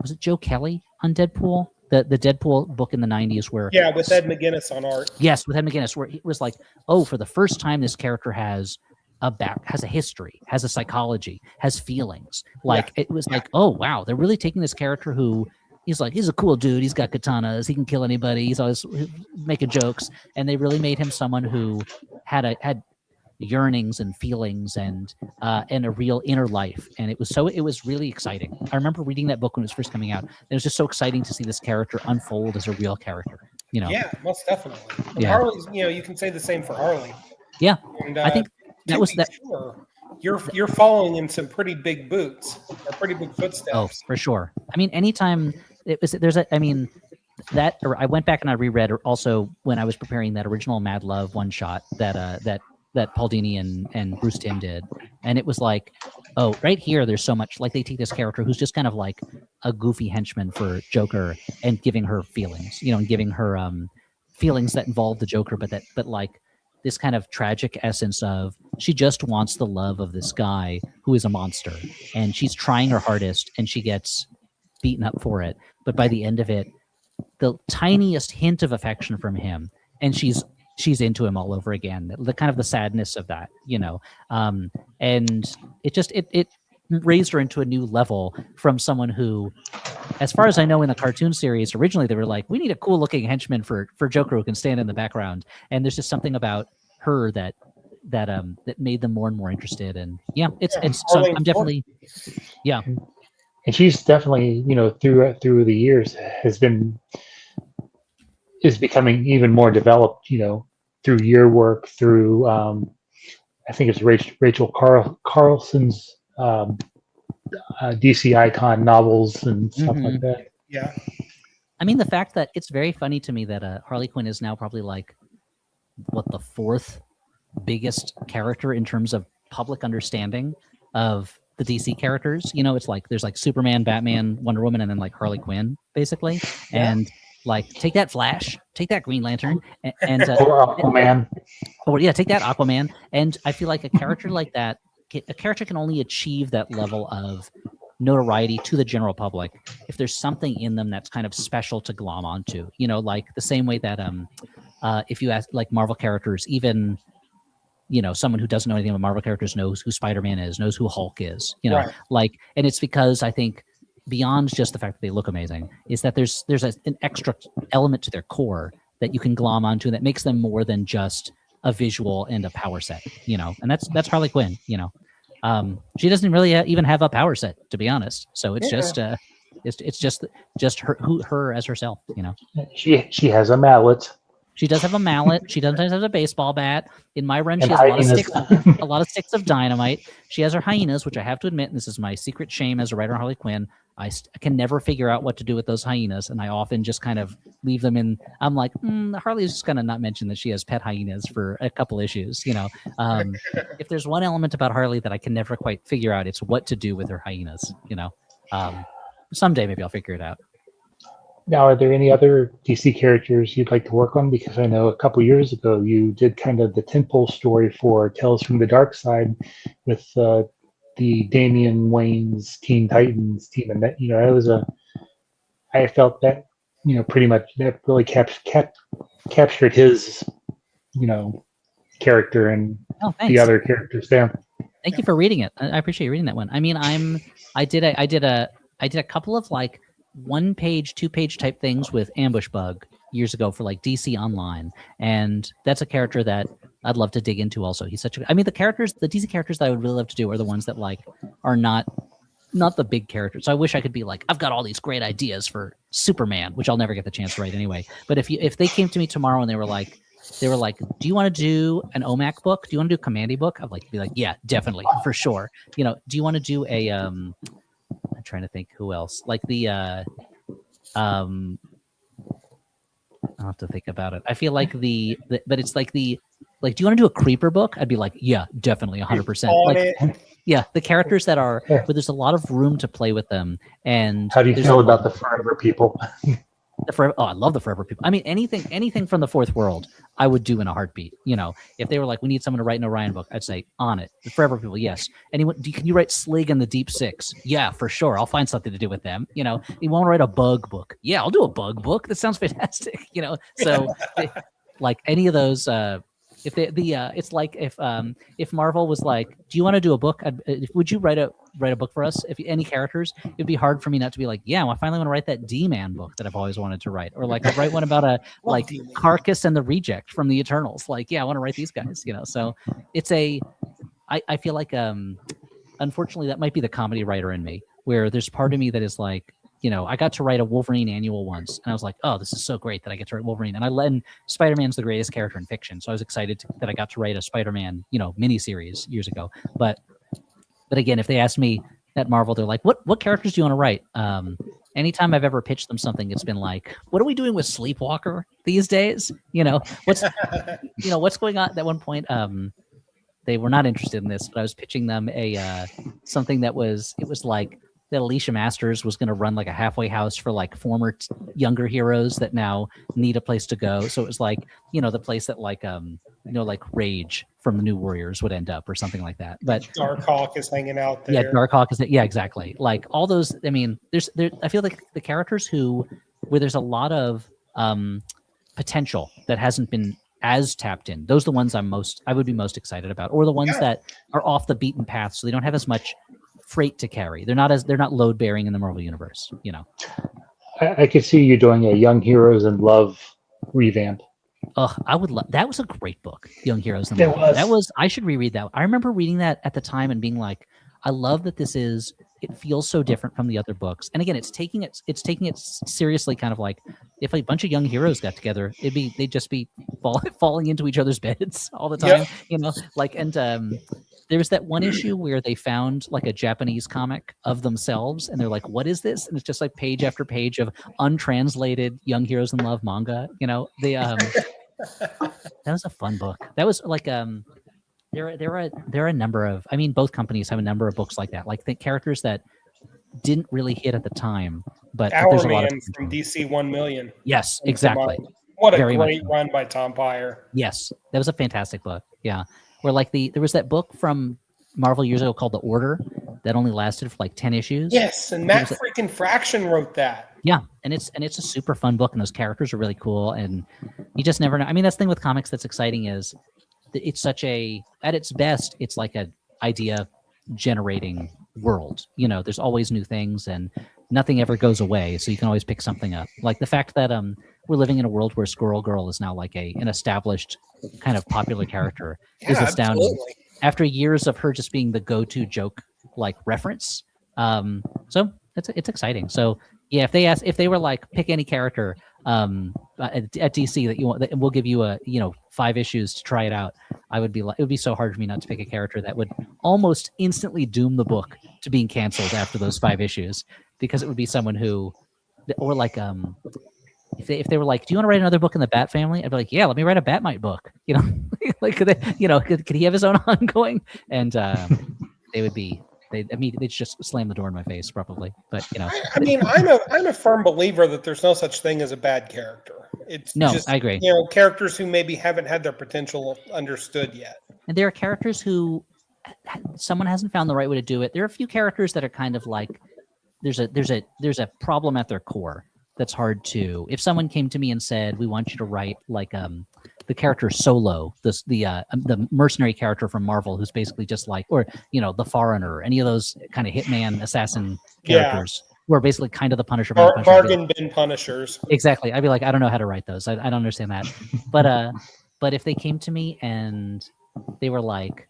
was it Joe Kelly on Deadpool? The Deadpool book in the 90s where... Yeah, with Ed McGuinness on art. Yes, with Ed McGuinness, where it was like, oh, for the first time, this character has a history, has a psychology, has feelings. Like, it was like, oh, wow, they're really taking this character who... He's a cool dude. He's got katanas. He can kill anybody. He's always making jokes. And they really made him someone who had yearnings and feelings and a real inner life. And it was really exciting. I remember reading that book when it was first coming out. It was just so exciting to see this character unfold as a real character. Yeah, most definitely. And Yeah. Harley's, you can say the same for Harley. Yeah, And, I think that was that. Sure, you're following in some pretty big boots, or pretty big footsteps. Oh, for sure. anytime I went back and I reread also when I was preparing that original Mad Love one shot that Paul Dini and Bruce Timm did. And it was like, oh, right here, there's so much, like, they take this character who's just kind of like a goofy henchman for Joker and giving her feelings, and giving her feelings that involve the Joker, but like this kind of tragic essence of she just wants the love of this guy who is a monster, and she's trying her hardest and she gets beaten up for it. But by the end of it, the tiniest hint of affection from him, and she's into him all over again. The kind of the sadness of that, and it raised her into a new level from someone who, as far as I know, in the cartoon series, originally they were like, we need a cool looking henchman for Joker who can stand in the background. And there's just something about her that made them more and more interested. And so I'm definitely, yeah. And she's definitely, through the years is becoming even more developed, through your work, through I think it's Rachel Carlson's DC Icon novels and stuff like that. Yeah. I mean, the fact that it's very funny to me that Harley Quinn is now probably like the fourth biggest character in terms of public understanding of the DC characters. It's like there's like Superman, Batman, Wonder Woman, and then like Harley Quinn, basically. Yeah. And like, take that Flash, take that Green Lantern, and or Aquaman. Take that Aquaman. And I feel like a character like that, a character can only achieve that level of notoriety to the general public if there's something in them that's kind of special to glom onto. Like the same way that if you ask like Marvel characters, even someone who doesn't know anything about Marvel characters knows who Spider-Man is, knows who Hulk is. Right. Like, and it's because I think, beyond just the fact that they look amazing, is that there's an extra element to their core that you can glom onto that makes them more than just a visual and a power set, and that's Harley Quinn. She doesn't really even have a power set, to be honest. So it's just her as herself. She has a mallet. She does have a mallet. She sometimes has a baseball bat. In my run, she has a lot of sticks of dynamite. She has her hyenas, which I have to admit, and this is my secret shame as a writer on Harley Quinn. I can never figure out what to do with those hyenas, and I often just kind of leave them in. I'm like, Harley's just gonna not mention that she has pet hyenas for a couple issues. If there's one element about Harley that I can never quite figure out, it's what to do with her hyenas. Someday maybe I'll figure it out. Now, are there any other DC characters you'd like to work on? Because I know a couple years ago you did kind of the tentpole story for Tales from the Dark Side with the Damian Wayne's Teen Titans team, and that I felt that pretty much that really captured his character and the other characters down. Thank you for reading it. I appreciate you reading that one. I mean, I did a couple of like 1-page, 2-page type things with Ambush Bug years ago for like DC Online, and that's a character that I'd love to dig into also. He's the DC characters that I would really love to do are the ones that like are not not the big characters. So I wish I could be like, I've got all these great ideas for Superman, which I'll never get the chance to write anyway. But if they came to me tomorrow and they were like, do you want to do an OMAC book? Do you want to do a Commandy book? I'd be like, yeah, definitely, for sure. You know, do you want to do a I'm trying to think who else. Like the I'll have to think about it. I feel like but it's like do you want to do a creeper book? I'd be like, yeah, definitely 100%. Like, yeah, the characters that are, but there's a lot of room to play with them. And how do you feel about the Forever people? I love the Forever people. I mean, anything from the Fourth World, I would do in a heartbeat. You know, if they were like, we need someone to write an Orion book, I'd say on it. The Forever people, yes. Anyone? Can you write Slig and the Deep Six? Yeah, for sure. I'll find something to do with them. You know, you want to write a bug book? Yeah, I'll do a bug book. That sounds fantastic. You know, so like any of those. If it's like if Marvel was like, do you want to do a book? Would you write a book for us? If any characters, it'd be hard for me not to be like, yeah, well, I finally want to write that D-Man book that I've always wanted to write, or like I'd write one about a like Carcass and the Reject from the Eternals. Like, yeah, I want to write these guys. You know, so it's I feel like unfortunately that might be the comedy writer in me, where there's part of me that is like, you know, I got to write a Wolverine annual once, and I was like, oh, this is so great that I get to write Wolverine. And Spider-Man's the greatest character in fiction, so I was excited that I got to write a Spider-Man, you know, miniseries years ago. But again, if they asked me at Marvel, they're like, what characters do you want to write? Anytime I've ever pitched them something, it's been like, what are we doing with Sleepwalker these days? You know, what's going on? At one point, they were not interested in this, but I was pitching them something that was like, that Alicia Masters was going to run like a halfway house for like former younger heroes that now need a place to go. So it was like, you know, the place that like, like Rage from the New Warriors would end up or something like that. But Darkhawk is hanging out there. Yeah, Darkhawk is, yeah, exactly. Like all those, I mean, I feel like the characters where there's a lot of potential that hasn't been as tapped in. Those are the ones I would be most excited about, or the ones that are off the beaten path. So they don't have as much freight to carry. They're not load bearing in the Marvel universe, you know. I could see you doing a Young Heroes in Love revamp. Oh, I would love that. Was a great book, Young Heroes in Love. That was. I should reread that. I remember reading that at the time and being like, I love that it feels so different from the other books. And again, it's taking it seriously, kind of like if a bunch of young heroes got together, they'd just be falling into each other's beds all the time, you know, like, and there was that one issue where they found like a Japanese comic of themselves, and they're like, what is this? And it's just like page after page of untranslated Young Heroes in Love manga. You know, that was a fun book. That was like, there are a number of, I mean, both companies have a number of books like that, like the characters that didn't really hit at the time, but there's a lot of from DC 1 Million. Yes, exactly. What a great run by Tom Peyer. Yes, that was a fantastic book. Yeah. Where like there was that book from Marvel years ago called The Order that only lasted for like 10 issues. Yes, and Matt freaking Fraction wrote that. Yeah, and it's a super fun book, and those characters are really cool, and you just never know. I mean, that's the thing with comics that's exciting is it's such at its best, it's like an idea generating world. You know, there's always new things, and nothing ever goes away, so you can always pick something up. Like the fact that we're living in a world where Squirrel Girl is now like an established kind of popular character is astounding. Absolutely. After years of her just being the go-to joke like reference, so it's exciting. So yeah, if they were like, pick any character at DC that you want, and we'll give you 5 issues to try it out, I would be like, it would be so hard for me not to pick a character that would almost instantly doom the book to being canceled after those 5 issues, because it would be someone who, or like if they were like, do you want to write another book in the Bat family? I'd be like, yeah, let me write a Batmite book. You know, like could he have his own ongoing? And they'd just slam the door in my face probably. But you know, I mean, I'm a firm believer that there's no such thing as a bad character. I agree. You know, characters who maybe haven't had their potential understood yet. And there are characters who someone hasn't found the right way to do it. There are a few characters that are kind of like there's a problem at their core that's hard to. If someone came to me and said, we want you to write like the character Solo, the mercenary character from Marvel, who's basically just like, or the Foreigner, any of those kind of hitman assassin characters, who are basically kind of the Punisher. Bargain bin Punishers. Exactly. I'd be like, I don't know how to write those. I don't understand that. But if they came to me and they were like,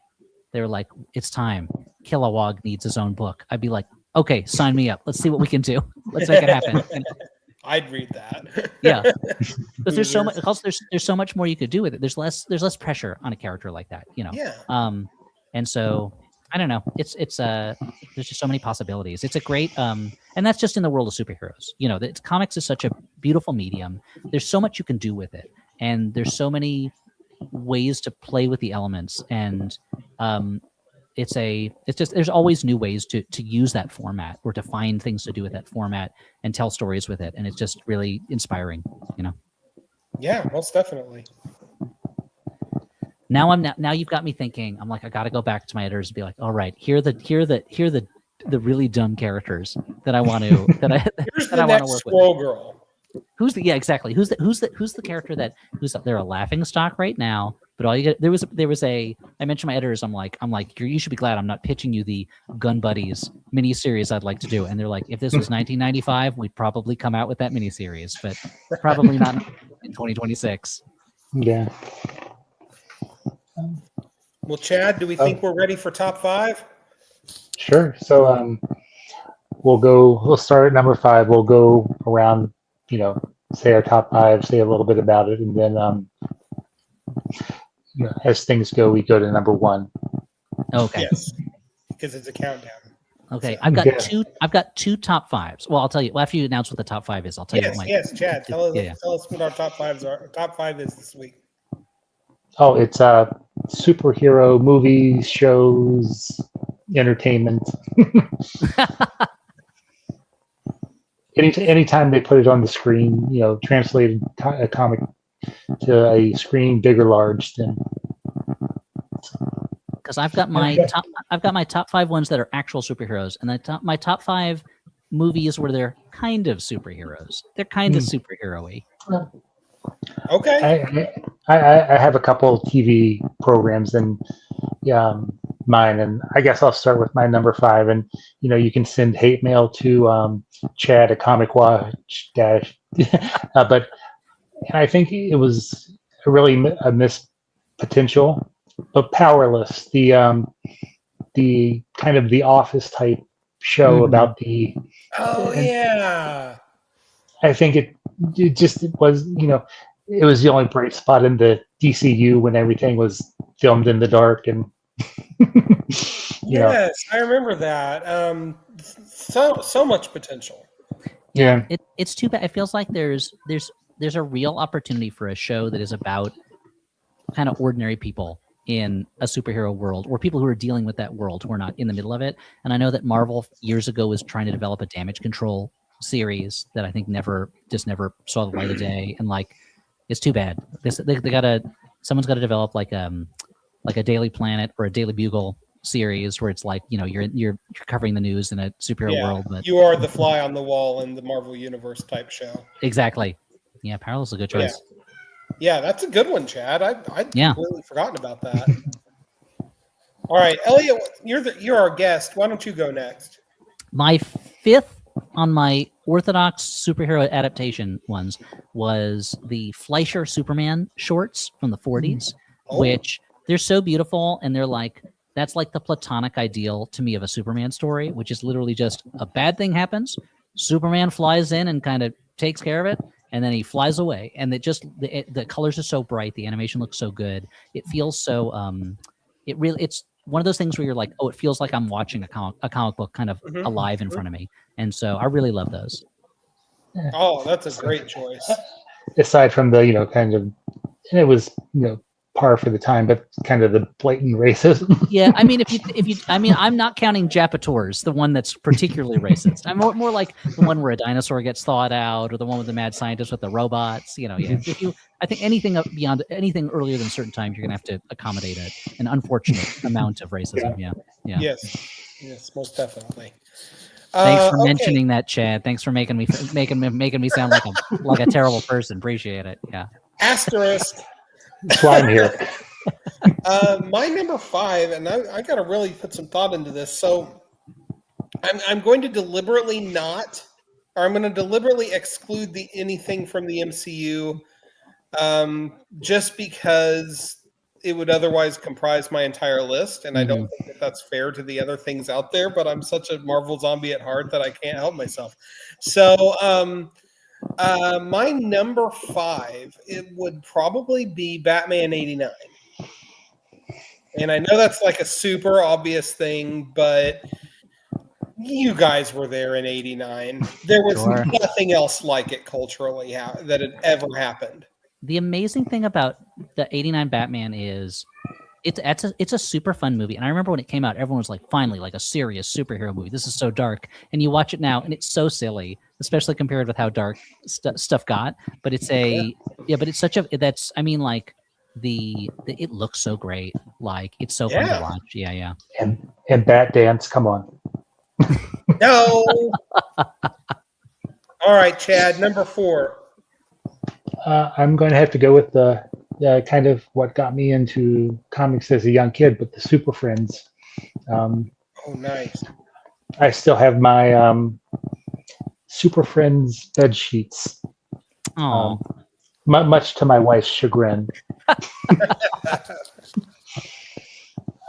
it's time, Kilowog needs his own book, I'd be like, Okay, sign me up. Let's see what we can do. Let's make it happen. I'd read that. Yeah, because there's so much. Also, there's so much more you could do with it. There's less pressure on a character like that. Yeah. And so I don't know. It's there's just so many possibilities. It's a great and that's just in the world of superheroes. Comics is such a beautiful medium. There's so much you can do with it, and there's so many ways to play with the elements, and it's just there's always new ways to use that format or to find things to do with that format and tell stories with it, and it's just really inspiring. Yeah, most definitely. Now you've got me thinking. I'm like, I got to go back to my editors and be like, all right, here are the really dumb characters that I want to that I want to work Squirrel with. Girl. Who's the character who's they're a laughing stock right now, but all you get there was a I mentioned my editors. I'm like you should be glad I'm not pitching you the Gun Buddies miniseries I'd like to do, and they're like, if this was 1995, we'd probably come out with that miniseries, but probably not in 2026. Yeah. Well, Chad, do we think we're ready for top 5? Sure. So we'll start at number 5. We'll go around, say our top 5, say a little bit about it, and then as things go, we go to number 1. Okay. Yes, because it's a countdown. Okay, I've got two top 5s. Well, I'll tell you after you announce what the top 5 is. I'll tell you what my Chad, tell us what our top 5s are. Our top 5 is this week. Oh, it's superhero movies, shows, entertainment. Anytime they put it on the screen, translated a comic to a screen, big or large, then. Because I've got my top 5 ones that are actual superheroes, and my top 5 movies where they're kind of superheroes. They're kind of superhero-y. Okay. I have a couple TV programs and mine, and I guess I'll start with my number 5. And you can send hate mail to Chad at Comic Watch dash, but I think it was really a missed potential, but Powerless, the kind of the Office type show about the. Oh yeah. I think it was, it was the only bright spot in the DCU when everything was filmed in the dark, and yes, I remember that. So much potential. Yeah, it's too bad. It feels like there's a real opportunity for a show that is about kind of ordinary people in a superhero world, or people who are dealing with that world who are not in the middle of it. And I know that Marvel years ago was trying to develop a damage control series that I think never saw the light of day, and it's too bad. Someone's got to develop like a Daily Planet or a Daily Bugle series where it's like you're covering the news in a superhero world, but you are the fly on the wall in the Marvel Universe type show. Exactly. Yeah, Powerless is a good choice. Yeah, that's a good one, Chad. I'd completely forgotten about that. All right, Elliott, you're our guest. Why don't you go next? My 5th on my orthodox superhero adaptation ones was the Fleischer Superman shorts from the 40s, which they're so beautiful, and they're that's like the platonic ideal to me of a Superman story, which is literally just a bad thing happens, Superman flies in and kind of takes care of it, and then he flies away. And the colors are so bright, the animation looks so good. It feels so it's one of those things where you're like, oh, it feels like I'm watching a comic book kind of alive in front of me. And so I really love those. Oh, that's a great choice. Aside from the, kind of, it was, par for the time, but kind of the blatant racism. Yeah, I mean, I'm not counting Japators, the one that's particularly racist. I'm more like the one where a dinosaur gets thawed out, or the one with the mad scientist with the robots. I think anything beyond anything earlier than certain times, you're gonna have to accommodate an unfortunate amount of racism. Yeah. Yes, most definitely. Thanks for mentioning that, Chad. Thanks for making me sound like a terrible person. Appreciate it. Yeah. Asterisk. That's why I'm here. My number 5, and I got to really put some thought into this. So I'm going to deliberately exclude anything from the MCU, just because it would otherwise comprise my entire list, and I don't Mhm. think that that's fair to the other things out there. But I'm such a Marvel zombie at heart that I can't help myself. So, my number 5, it would probably be Batman '89. And I know that's like a super obvious thing, but you guys were there in '89. There was Sure. nothing else like it culturally that had ever happened. The amazing thing about the '89 Batman is it's a super fun movie. And I remember when it came out, everyone was like, finally, like a serious superhero movie. This is so dark. And you watch it now, and it's so silly, especially compared with how dark stuff got. But it's but it's such a that's I mean, like the it looks so great. Like it's so fun to Yeah. watch. Yeah. And Bat Dance, come on. No. All right, Chad, number 4. I'm going to have to go with the kind of what got me into comics as a young kid, but the Super Friends. Oh, nice. I still have my Super Friends bed sheets, Oh, much to my wife's chagrin.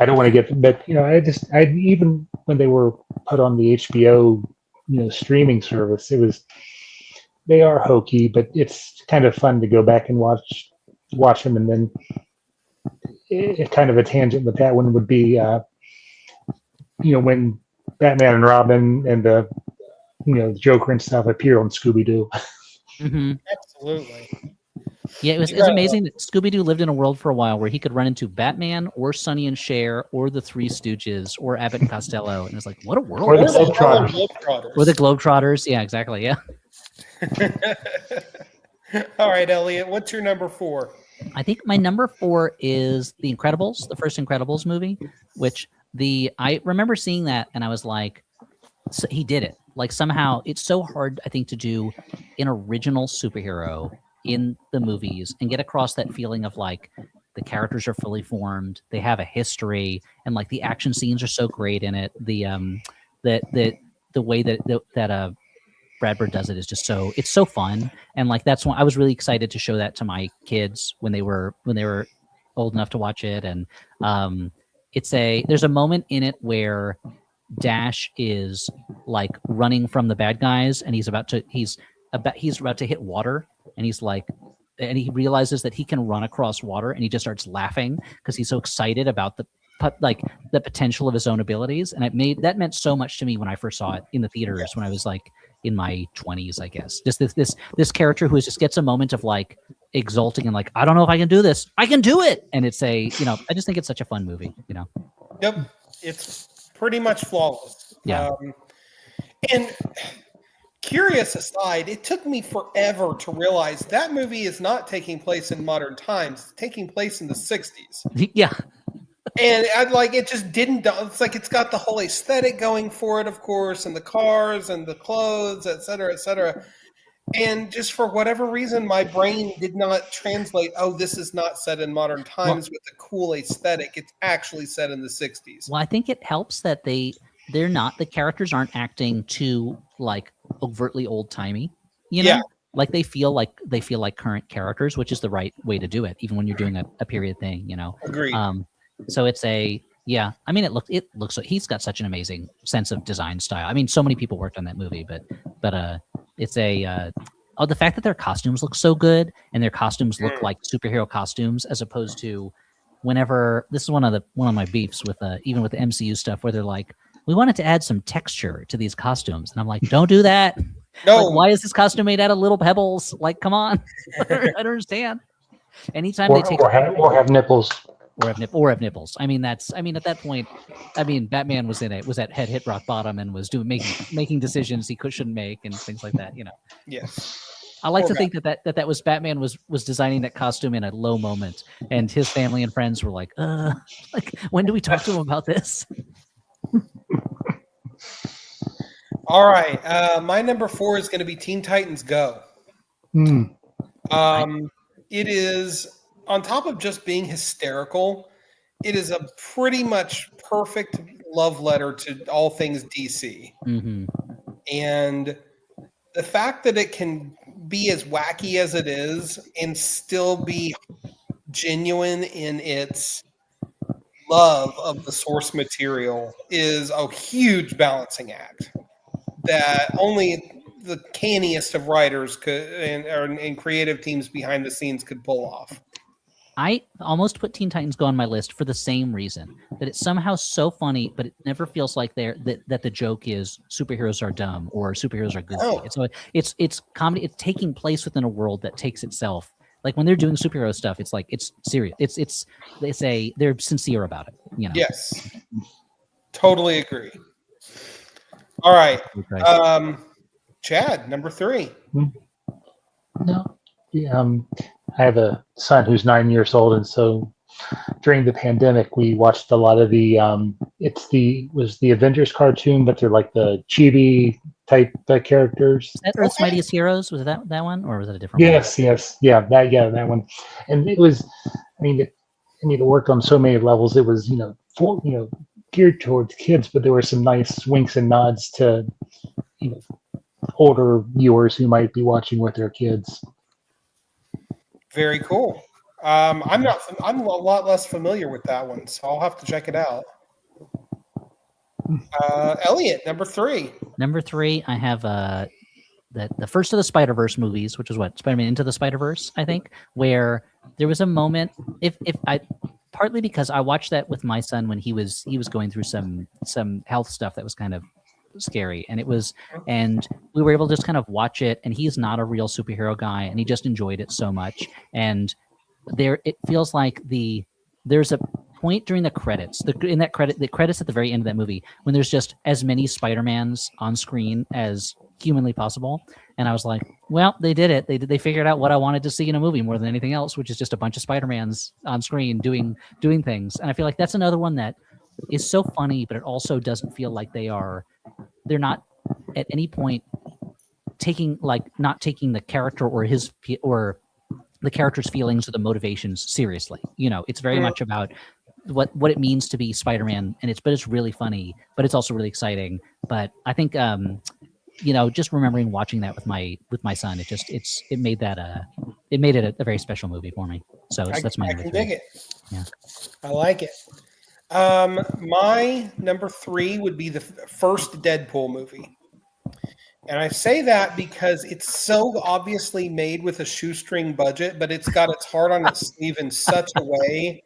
I don't want to get, but I even when they were put on the HBO, streaming service, they are hokey, but it's kind of fun to go back and watch them. And then it kind of a tangent with that one would be, when Batman and Robin and the Joker and stuff appear on Scooby-Doo. mm-hmm. Absolutely. Yeah, it was amazing that Scooby-Doo lived in a world for a while where he could run into Batman or Sonny and Cher or the Three Stooges or Abbott and Costello. And it's like, what a world. Or the this is. Globetrotters. Or the Globetrotters. Yeah, exactly. Yeah. All right, Elliot, what's your number 4? I think my number 4 is The Incredibles, the first Incredibles movie, which I remember seeing that and I was like, so he did it. Like somehow it's so hard, I think, to do an original superhero in the movies and get across that feeling of like the characters are fully formed, they have a history, and like the action scenes are so great in it. The way that Brad Bird does it is just it's so fun. And like that's when I was really excited to show that to my kids when they were old enough to watch it. And there's a moment in it where Dash is like running from the bad guys and he's about to hit water, and he realizes that he can run across water, and he just starts laughing because he's so excited about the potential of his own abilities. And that meant so much to me when I first saw it in the theaters when I was like in my 20s, I guess. Just this character who just gets a moment of like exulting and like, I don't know if I can do this. I can do it. And it's I just think it's such a fun movie, Yep. It's pretty much flawless. Yeah. And curious aside, it took me forever to realize that movie is not taking place in modern times. It's taking place in the 60s. Yeah. And it just didn't. It's like it's got the whole aesthetic going for it, of course, and the cars and the clothes, et cetera, et cetera. And just for whatever reason, my brain did not translate. Oh, this is not set in modern times with a cool aesthetic. It's actually set in the 60s. Well, I think it helps that the characters aren't acting too like overtly old timey. Yeah. Like they feel like current characters, which is the right way to do it, even when you're doing a period thing. Agreed. So it's it looks like he's got such an amazing sense of design style. I mean, so many people worked on that movie, but it's the fact that their costumes look so good and their costumes look like superhero costumes, as opposed to whenever this is one of my beefs with even with the MCU stuff, where they're like, we wanted to add some texture to these costumes, and I'm like, don't do that. No. Like, why is this costume made out of little pebbles? Like, come on. I don't understand. Anytime they take have nipples. Or have nipples. I mean, at that point, Batman was had hit rock bottom and was making decisions he shouldn't make and things like that. Yes. I like to think that was Batman was designing that costume in a low moment, and his family and friends were like, when do we talk to him about this? All right. My number 4 is going to be Teen Titans Go. It is, on top of just being hysterical, it is a pretty much perfect love letter to all things DC. Mm-hmm. And the fact that it can be as wacky as it is and still be genuine in its love of the source material is a huge balancing act that only the canniest of writers could and creative teams behind the scenes could pull off. I almost put Teen Titans Go on my list for the same reason, that it's somehow so funny, but it never feels like that the joke is superheroes are dumb or superheroes are goofy. Oh. It's comedy. It's taking place within a world that takes itself. Like when they're doing superhero stuff, it's like it's serious. They're sincere about it. You know. Yes, totally agree. All right, Chad, number 3. No, I have a son who's 9 years old, and so during the pandemic, we watched a lot of the. Was the Avengers cartoon, but they're like the chibi type characters. Is that Earth's Mightiest Heroes? Was that one, or was it a different one? Yes, that one. And it was, it worked on so many levels. It was, geared towards kids, but there were some nice winks and nods to, older viewers who might be watching with their kids. Very cool. I'm a lot less familiar with that one, so I'll have to check it out. Elliott, number 3. Number 3, I have the first of the Spider-Verse movies, which is what, Spider-Man Into the Spider-Verse, I think, where there was a moment, partly because I watched that with my son when he was going through some health stuff that was kind of scary, and we were able to just kind of watch it, and he's not a real superhero guy, and he just enjoyed it so much. And it feels like there's a point during the credits, the credits at the very end of that movie, when there's just as many Spider-Mans on screen as humanly possible. And I was like, well, they did it. They figured out what I wanted to see in a movie more than anything else, which is just a bunch of Spider-Mans on screen doing things. And I feel like that's another one that is so funny, but it also doesn't feel like they're not at any point not taking the character or the character's feelings or the motivations seriously. It's very much about what it means to be Spider-Man, but it's really funny, but it's also really exciting. But I think just remembering watching that with my son, it made it a very special movie for me. So that's my number 3. Dig it. Yeah, I like it. My number 3 would be the first Deadpool movie. And I say that because it's so obviously made with a shoestring budget, but it's got its heart on its sleeve in such a way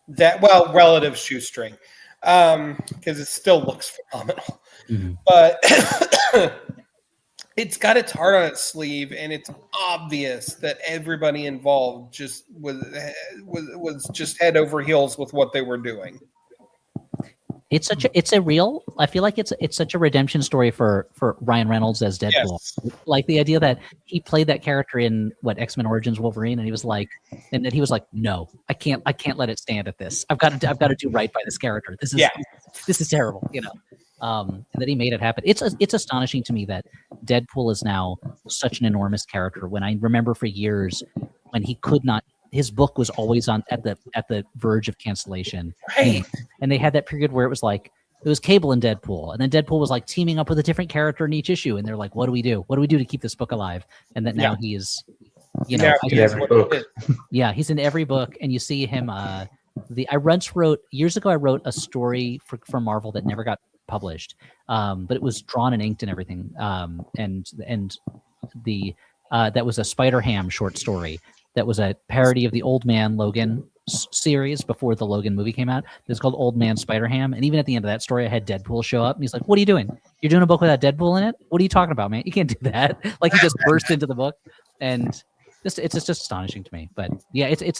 that, relative shoestring, because it still looks phenomenal. Mm-hmm. But it's got its heart on its sleeve, and it's obvious that everybody involved just was just head over heels with what they were doing. I feel like it's such a redemption story for Ryan Reynolds as Deadpool. Yes. Like the idea that he played that character in X-Men Origins Wolverine, and he was like, no, I can't let it stand at this. I've got to do right by this character. This is terrible, and that he made it happen. It's astonishing to me that Deadpool is now such an enormous character. When I remember for years when he could not. His book was always at the verge of cancellation, right? And they had that period where it was Cable and Deadpool, and then Deadpool was like teaming up with a different character in each issue, and they're like, "What do we do? What do we do to keep this book alive?" And that now he is, he's in every book. Yeah, he's in every book, and you see him. Years ago, I wrote a story for Marvel that never got published, but it was drawn and inked and everything, and that was a Spider-Ham short story. That was a parody of the Old Man Logan series before the Logan movie came out. It's called Old Man Spider-Ham. And even at the end of that story, I had Deadpool show up. And he's like, what are you doing? You're doing a book without Deadpool in it? What are you talking about, man? You can't do that. Like, he just burst into the book. And it's just astonishing to me. But yeah, it's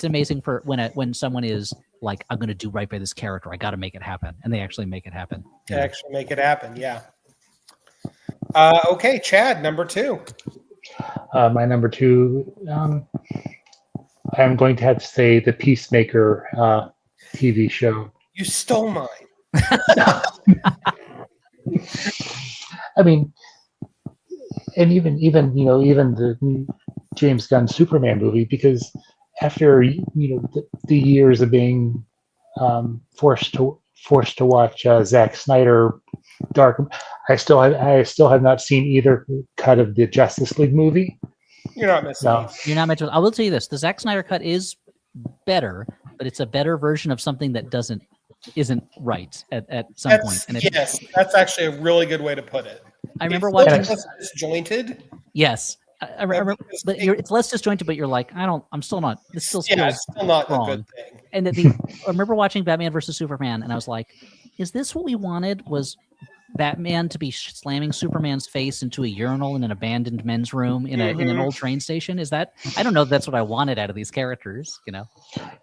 amazing for when someone is like, I'm going to do right by this character. I got to make it happen. And they actually make it happen. They actually make it happen. Yeah. Okay. Chad, number 2. My number 2, I'm going to have to say the Peacemaker TV show. You stole mine. I mean, and even the James Gunn Superman movie, because after the years of being forced to watch Zack Snyder Dark, I still have not seen either cut of the Justice League movie. You're not missing No. anything. You're not meant to. I will tell you this: the Zack Snyder cut is better, but it's a better version of something that isn't right at some point. And Yes, that's actually a really good way to put it. I remember It's watching. less disjointed. Yes, I remember, but it's less disjointed. But you're like, I'm still not. This still feels It's still not wrong. a good thing. And I remember watching Batman versus Superman, and I was like, is this what we wanted? Was Batman to be slamming Superman's face into a urinal in an abandoned men's room in an old train station? Is that? I don't know if that's what I wanted out of these characters, you know.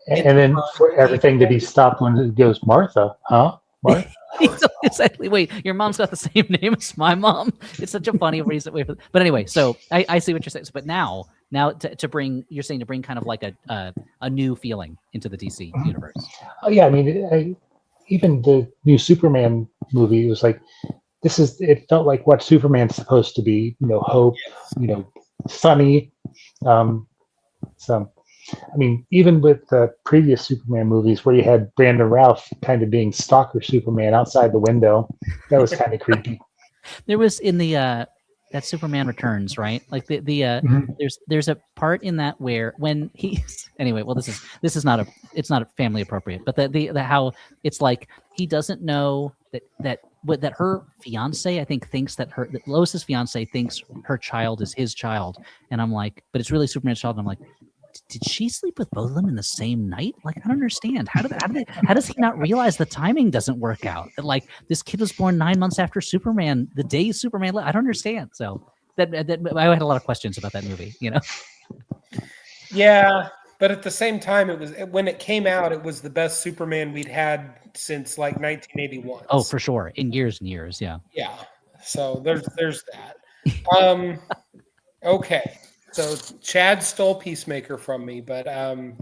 And then for everything to be stopped when it goes, Martha, huh? What? Exactly. Wait, your mom's got the same name as my mom. It's such a funny reason. But anyway, so I see what you're saying. But now to bring, you're saying to bring kind of like a new feeling into the DC universe. Oh yeah, I mean, even the new Superman movie was like, it felt like what Superman's supposed to be, hope, sunny. So, I mean, even with the previous Superman movies where you had Brandon Routh kind of being stalker Superman outside the window, that was kind of creepy. There was in the that Superman Returns, right? Like there's a part in that where when he's anyway. Well, this is not family appropriate, but the how it's like he doesn't know that her fiance I think thinks that Lois's fiance thinks her child is his child, and I'm like, but it's really Superman's child. And I'm like, did she sleep with both of them in the same night? Like, I don't understand. How does he not realize the timing doesn't work out? That like this kid was born 9 months after Superman, the day Superman I don't understand. So that I had a lot of questions about that movie, Yeah, but at the same time, when it came out, it was the best Superman we'd had since like 1981. Oh, for sure, in years and years, yeah. Yeah. So there's that. Okay. So Chad stole Peacemaker from me, but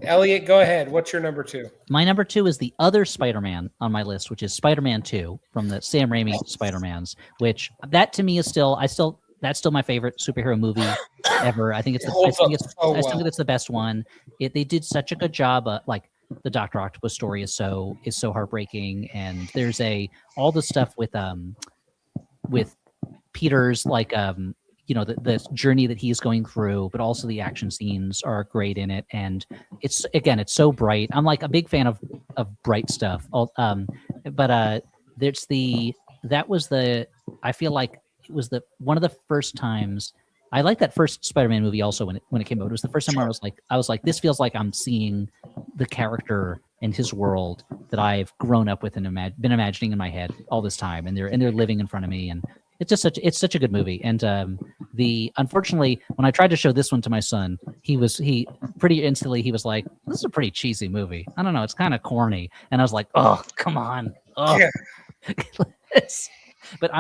Elliot, go ahead. What's your number 2? My number 2 is the other Spider-Man on my list, which is Spider-Man 2 from the Sam Raimi Spider-Mans, which that to me is that's still my favorite superhero movie ever. I think it's it's the best one. They did such a good job. Like the Dr. Octopus story is so heartbreaking, and there's all the stuff with Peter's like the journey that he's going through, but also the action scenes are great in it, and it's so bright. I'm like a big fan of bright stuff. I feel like it was one of the first times I liked that first Spider-Man movie also when it came out. It was the first time where I was like, this feels like I'm seeing the character and his world that I've grown up with and been imagining in my head all this time, and they're living in front of me, and it's such a good movie. And unfortunately, when I tried to show this one to my son, he pretty instantly he was like, this is a pretty cheesy movie. I don't know, it's kind of corny. And I was like, oh, come on. Oh. Yeah. But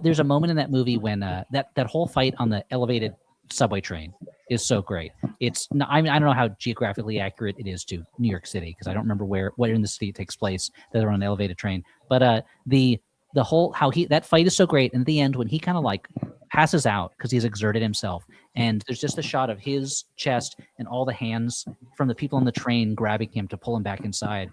there's a moment in that movie when that whole fight on the elevated subway train is so great. It's not, I don't know how geographically accurate it is to New York City, because I don't remember where in the city it takes place that they're on an elevated train. But the whole that fight is so great, and at the end when he kind of like passes out because he's exerted himself, and there's just a shot of his chest and all the hands from the people on the train grabbing him to pull him back inside,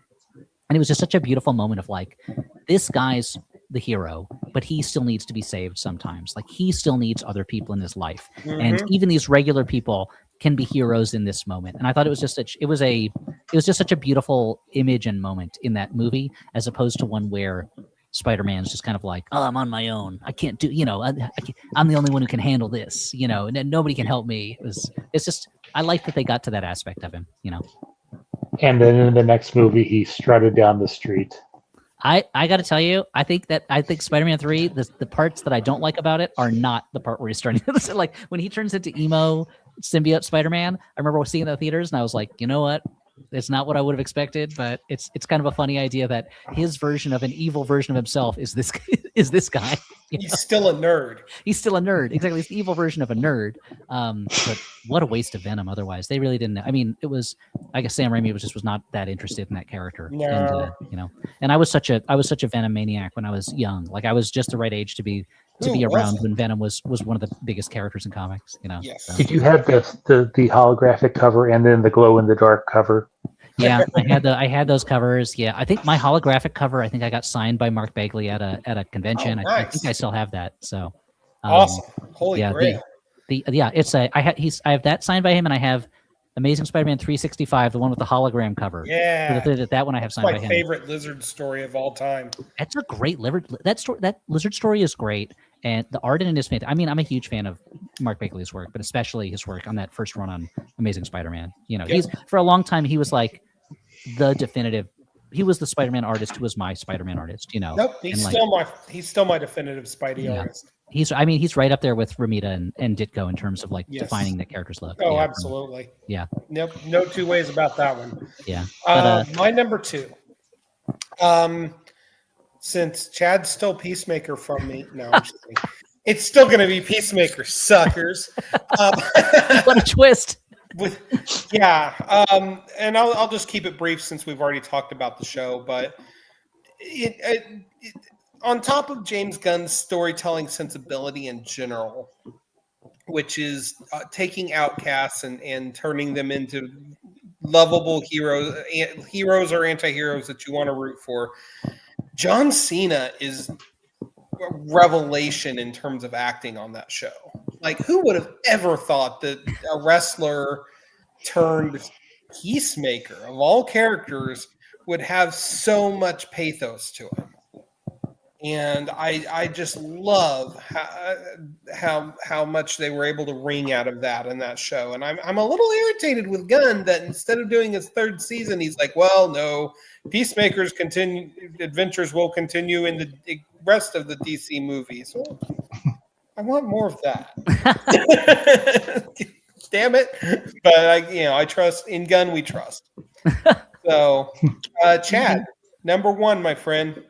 and it was just such a beautiful moment of like, this guy's the hero, but he still needs to be saved sometimes. Like, he still needs other people in his life, and even these regular people can be heroes in this moment. And I thought it was just such a beautiful image and moment in that movie, as opposed to one where Spider-Man's just kind of like, oh, I'm on my own. I can't do, I'm the only one who can handle this, and nobody can help me. It's just, I like that they got to that aspect of him, And then in the next movie, he strutted down the street. I got to tell you, I think Spider-Man 3, the parts that I don't like about it are not the part where he's starting to like when he turns into emo symbiote Spider-Man. I remember seeing it in the theaters, and I was like, you know what? It's not what I would have expected, but it's kind of a funny idea that his version of an evil version of himself is this guy. He's still a nerd. He's still a nerd. Exactly. He's the evil version of a nerd. But what a waste of Venom otherwise. They really didn't. I mean, it was, I guess Sam Raimi was not that interested in that character. No. And I was such a Venom maniac when I was young. Like, I was just the right age to be around when Venom was one of the biggest characters in comics. Yes. So. Did you have the holographic cover and then the glow in the dark cover? Yeah, I had those covers. Yeah, I think my holographic cover, I got signed by Mark Bagley at a convention. Oh, nice. I think I still have that. So awesome. Holy grail. I have that signed by him, and I have Amazing Spider-Man 365, the one with the hologram cover. Yeah, that one I have signed by him. My favorite Lizard story of all time. That's a great that Lizard story is great, and the art in it is fantastic. I mean, I'm a huge fan of Mark Bagley's work, but especially his work on that first run on Amazing Spider-Man. He's for a long time he was like the definitive. He was the Spider-Man artist who was my Spider-Man artist. Nope, he's still my definitive Spidey artist. He's right up there with Romita and Ditko in terms of defining the character's look. Oh, absolutely. Yeah. Nope, no two ways about that one. Yeah. My number 2. Since Chad stole Peacemaker from me, no, I'm just kidding. It's still going to be Peacemaker, suckers. What a twist. And I'll just keep it brief since we've already talked about the show, but on top of James Gunn's storytelling sensibility in general, which is taking outcasts and turning them into lovable heroes or anti-heroes that you want to root for, John Cena is a revelation in terms of acting on that show. Like, who would have ever thought that a wrestler turned Peacemaker, of all characters, would have so much pathos to him? And I just love how much they were able to wring out of that in that show. And I'm a little irritated with Gunn that instead of doing his 3rd season, he's like, well, no, Peacemaker's adventures will continue in the rest of the DC movies. Well, I want more of that. Damn it. But I trust in Gunn, we trust. So Chad, number 1, my friend.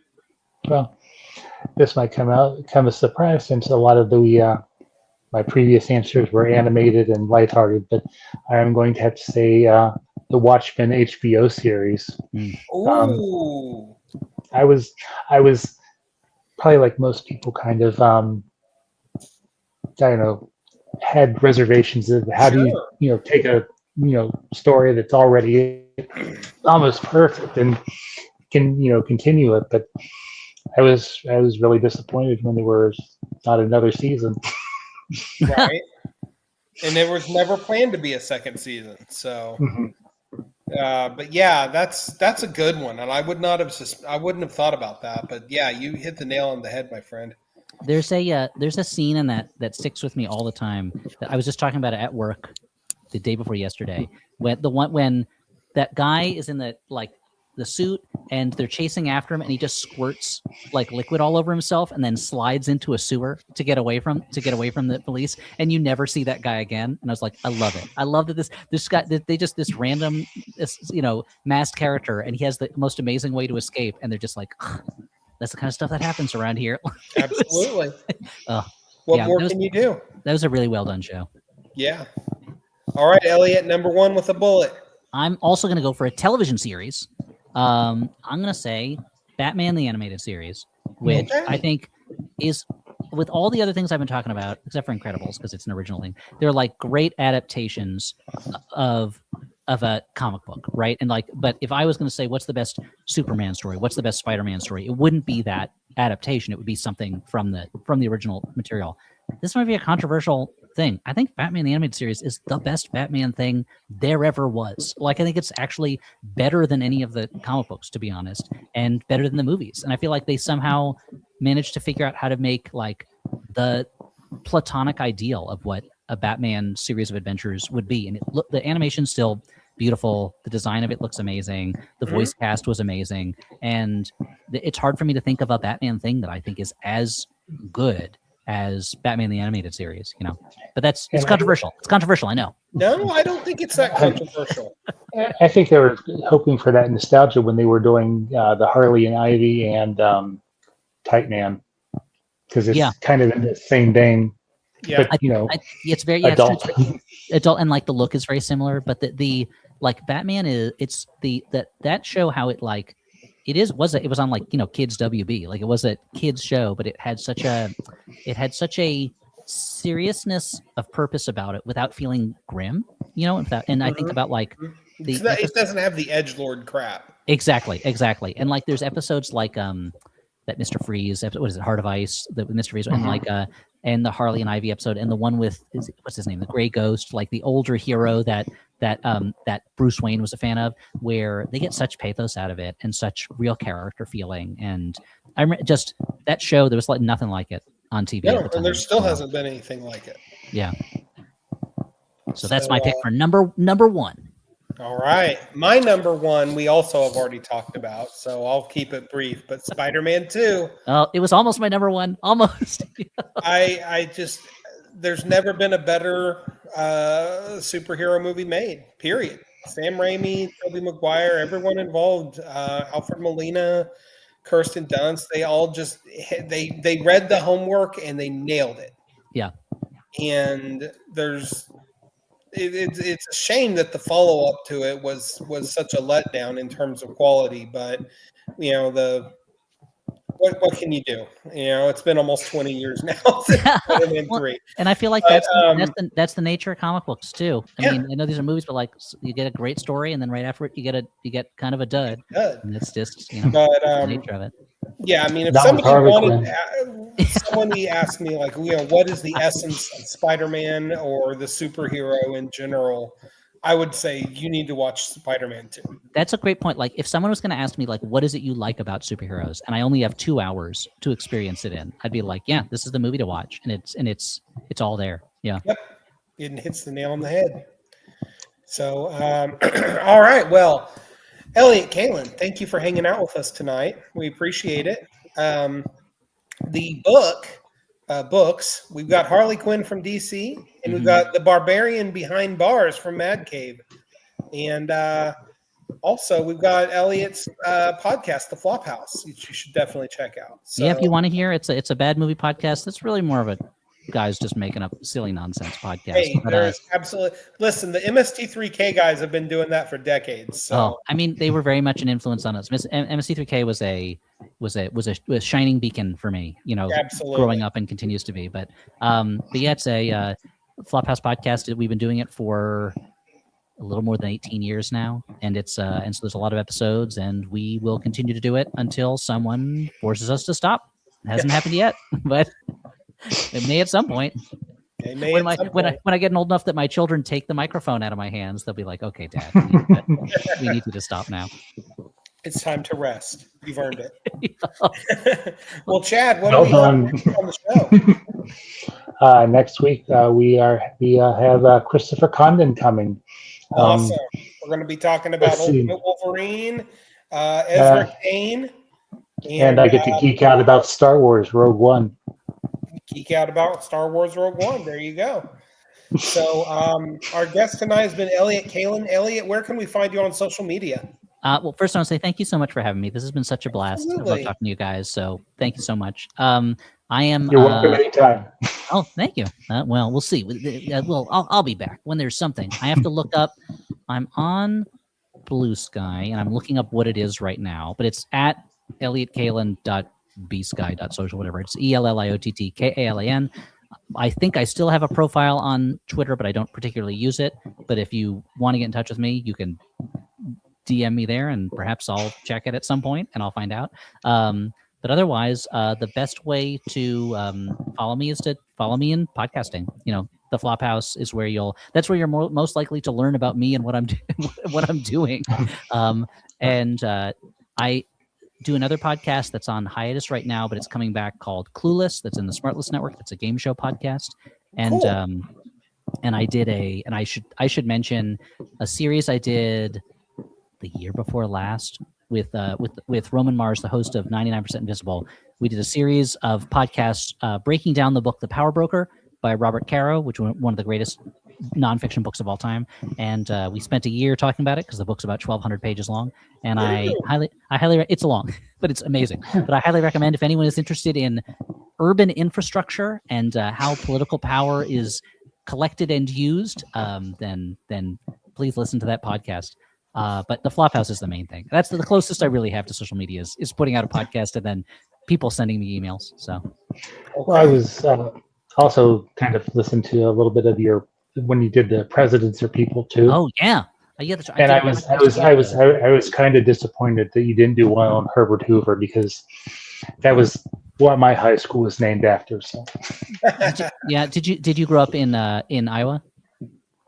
Well, this might come as a surprise since a lot of my previous answers were animated and lighthearted, but I am going to have to say the Watchmen HBO series. Ooh. I was probably like most people kind of had reservations of how do you take a story that's already almost perfect and can continue it, but I was really disappointed when there was not another season. Right. And there was never planned to be a 2nd season. So, but yeah, that's a good one, and I wouldn't have thought about that. But yeah, you hit the nail on the head, my friend. There's a scene in that sticks with me all the time. That I was just talking about it at work the day before yesterday. When that guy is in the suit and they're chasing after him and he just squirts liquid all over himself and then slides into a sewer to get away from the police, and you never see that guy again. And I was like, I love it. I love that this guy, this random masked character, and he has the most amazing way to escape, and they're just like, that's the kind of stuff that happens around here. Absolutely. What more can you do? That was a really well done show. Yeah. All right, Elliot, number 1 with a bullet. I'm also going to go for a television series. I'm going to say Batman the Animated Series, which I think is, with all the other things I've been talking about, except for Incredibles, because it's an original thing, they're great adaptations of a comic book, right? And but if I was going to say what's the best Superman story, what's the best Spider-Man story, it wouldn't be that adaptation. It would be something from the original material. This might be a controversial thing. I think Batman the Animated Series is the best Batman thing there ever was. I think it's actually better than any of the comic books, to be honest, and better than the movies. And I feel like they somehow managed to figure out how to make the platonic ideal of what a Batman series of adventures would be. And the animation's still beautiful. The design of it looks amazing. The voice cast was amazing. And it's hard for me to think of a Batman thing that I think is as good as Batman the Animated Series, but it's controversial. It's controversial, I know. No, I don't think it's that controversial. I think they were hoping for that nostalgia when they were doing the Harley and Ivy and Tight Man, because it's kind of in the same vein. Yeah, but, it's very adult. Adult, and the look is very similar. But the Batman is that show, how it it was on Kids WB, it was a kids show, but it had such a seriousness of purpose about it without feeling grim, and I think about it doesn't have the edgelord crap. Exactly, and there's episodes Mr. Freeze episode. What is it? Heart of Ice, the Mr. Freeze, and like and the Harley and Ivy episode, and the one with what's his name, the Gray Ghost, like the older hero that Bruce Wayne was a fan of, where they get such pathos out of it and such real character feeling. And I remember just that show, there was like nothing like it on TV. No, and there still hasn't been anything like it. Yeah. So that's my pick for number one. All right. My number one, we also have already talked about, so I'll keep it brief, but Spider-Man 2. Oh, it was almost my number one. Almost. I just, there's never been a better superhero movie made, period. Sam Raimi, Tobey Maguire, everyone involved, Alfred Molina, Kirsten Dunst, they all just, they read the homework and they nailed it. Yeah. And it's a shame that the follow up to it was such a letdown in terms of quality, but you know what can you do? You know, it's been almost 20 years now since Spider-Man 3. And I feel like that's the nature of comic books too. I mean, I know these are movies, but like you get a great story, and then right after it, you get kind of a dud. And it's just the nature of it. Yeah, I mean, if somebody asked me like, what is the essence of Spider-Man or the superhero in general, I would say you need to watch Spider-Man 2. That's a great point. Like, if someone was going to ask me, like, what is it you like about superheroes, and I only have 2 hours to experience it in, I'd be like, yeah, this is the movie to watch, and it's all there. Yeah. Yep. It hits the nail on the head. So, all right. Well, Elliott Kalan, thank you for hanging out with us tonight. We appreciate it. The books, we've got Harley Quinn from DC, and we've got the Barbarian Behind Bars from Mad Cave. And also we've got Elliott's podcast, The Flophouse, which you should definitely check out. So, yeah, if you want to hear, it's a bad movie podcast. That's really more of a guys just making up silly nonsense podcast. Hey, there's absolutely, listen, the MST3K guys have been doing that for decades. So. Oh, I mean, they were very much an influence on us. MST3K was a shining beacon for me, absolutely. Growing up, and continues to be. But yeah, it's a Flophouse podcast. We've been doing it for a little more than 18 years now, and it's and so there's a lot of episodes, and we will continue to do it until someone forces us to stop. It hasn't happened yet, but it may at some point. When I get old enough that my children take the microphone out of my hands, they'll be like, "Okay, Dad, we need you to stop now. It's time to rest. You've earned it." Well, Chad, what do we have on the show? Next week we have Christopher Condon coming. Awesome. We're going to be talking about Ultimate Wolverine, Ezra Kane, and I get to geek out about Star Wars Rogue One. Geek out about Star Wars Rogue One. There you go. So our guest tonight has been Elliott Kalan. Elliott, where can we find you on social media? Well, first I want to say thank you so much for having me. This has been such a blast. I love talking to you guys. So thank you so much. I am. You're welcome anytime. Oh, thank you. Well, we'll see. I'll be back when there's something. I have to look up. I'm on Blue Sky, and I'm looking up what it is right now. But it's at elliottkalan.bsky.social, whatever. It's ELLIOTTKALAN. I think I still have a profile on Twitter, but I don't particularly use it. But if you want to get in touch with me, you can DM me there, and perhaps I'll check it at some point, and I'll find out. But otherwise, the best way to follow me is to follow me in podcasting. The Flophouse is where that's where you're most likely to learn about me and what I'm doing. And I do another podcast that's on hiatus right now, but it's coming back, called Clueless. That's in the Smartless Network. It's a game show podcast. And cool. And I did I should mention a series I did the year before last with Roman Mars, the host of 99% Invisible. We did a series of podcasts breaking down the book The Power Broker by Robert Caro, which was one of the greatest nonfiction books of all time. And we spent a year talking about it because the book's about 1,200 pages long. And I highly it's long, but it's amazing. But I highly recommend, if anyone is interested in urban infrastructure and how political power is collected and used, then please listen to that podcast. But the Flophouse is the main thing. That's the closest I really have to social media is putting out a podcast and then people sending me emails. So, well, I was also kind of listened to a little bit of when you did the Presidents Are People too. Oh yeah, yeah. And I was kind of disappointed that you didn't do one on Herbert Hoover, because that was what my high school was named after. So Did you grow up in Iowa?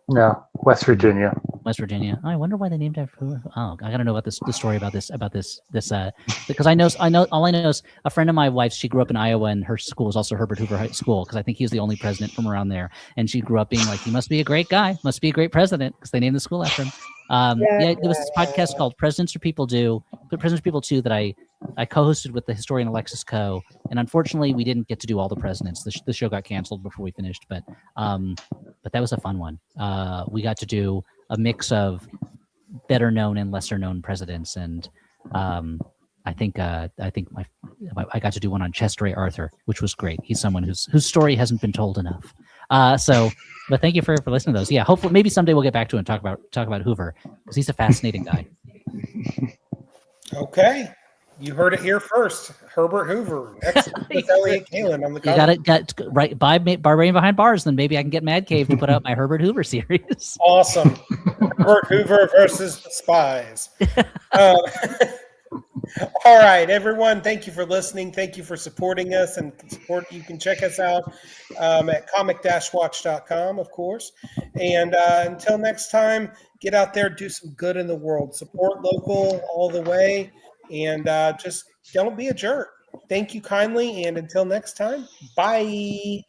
no, West Virginia. West Virginia. I wonder why they named after. Oh, I gotta know about the story about this because I know all I know is a friend of my wife's. She grew up in Iowa, and her school was also Herbert Hoover High School because I think he was the only president from around there. And she grew up being like, he must be a great guy, must be a great president because they named the school after him. There was this podcast called Presidents Are People Do, Presidents Are People Too that I co-hosted with the historian Alexis Coe, and unfortunately we didn't get to do all the presidents. The show got canceled before we finished, but that was a fun one. We got to do a mix of better known and lesser known presidents, and I think I got to do one on Chester A. Arthur, which was great. He's someone whose story hasn't been told enough. But thank you for listening to those. Yeah, hopefully maybe someday we'll get back to it and talk about Hoover because he's a fascinating guy. Okay. You heard it here first. Herbert Hoover. Next with Elliott Kalan on the You got right by Barbarian Behind Bars, then maybe I can get Mad Cave to put out my Herbert Hoover series. Awesome. Herbert Hoover versus the Spies. All right, everyone. Thank you for listening. Thank you for supporting us and support. You can check us out at comic-watch.com, of course. And until next time, get out there, do some good in the world. Support local all the way. And just don't be a jerk. Thank you kindly. And until next time, bye.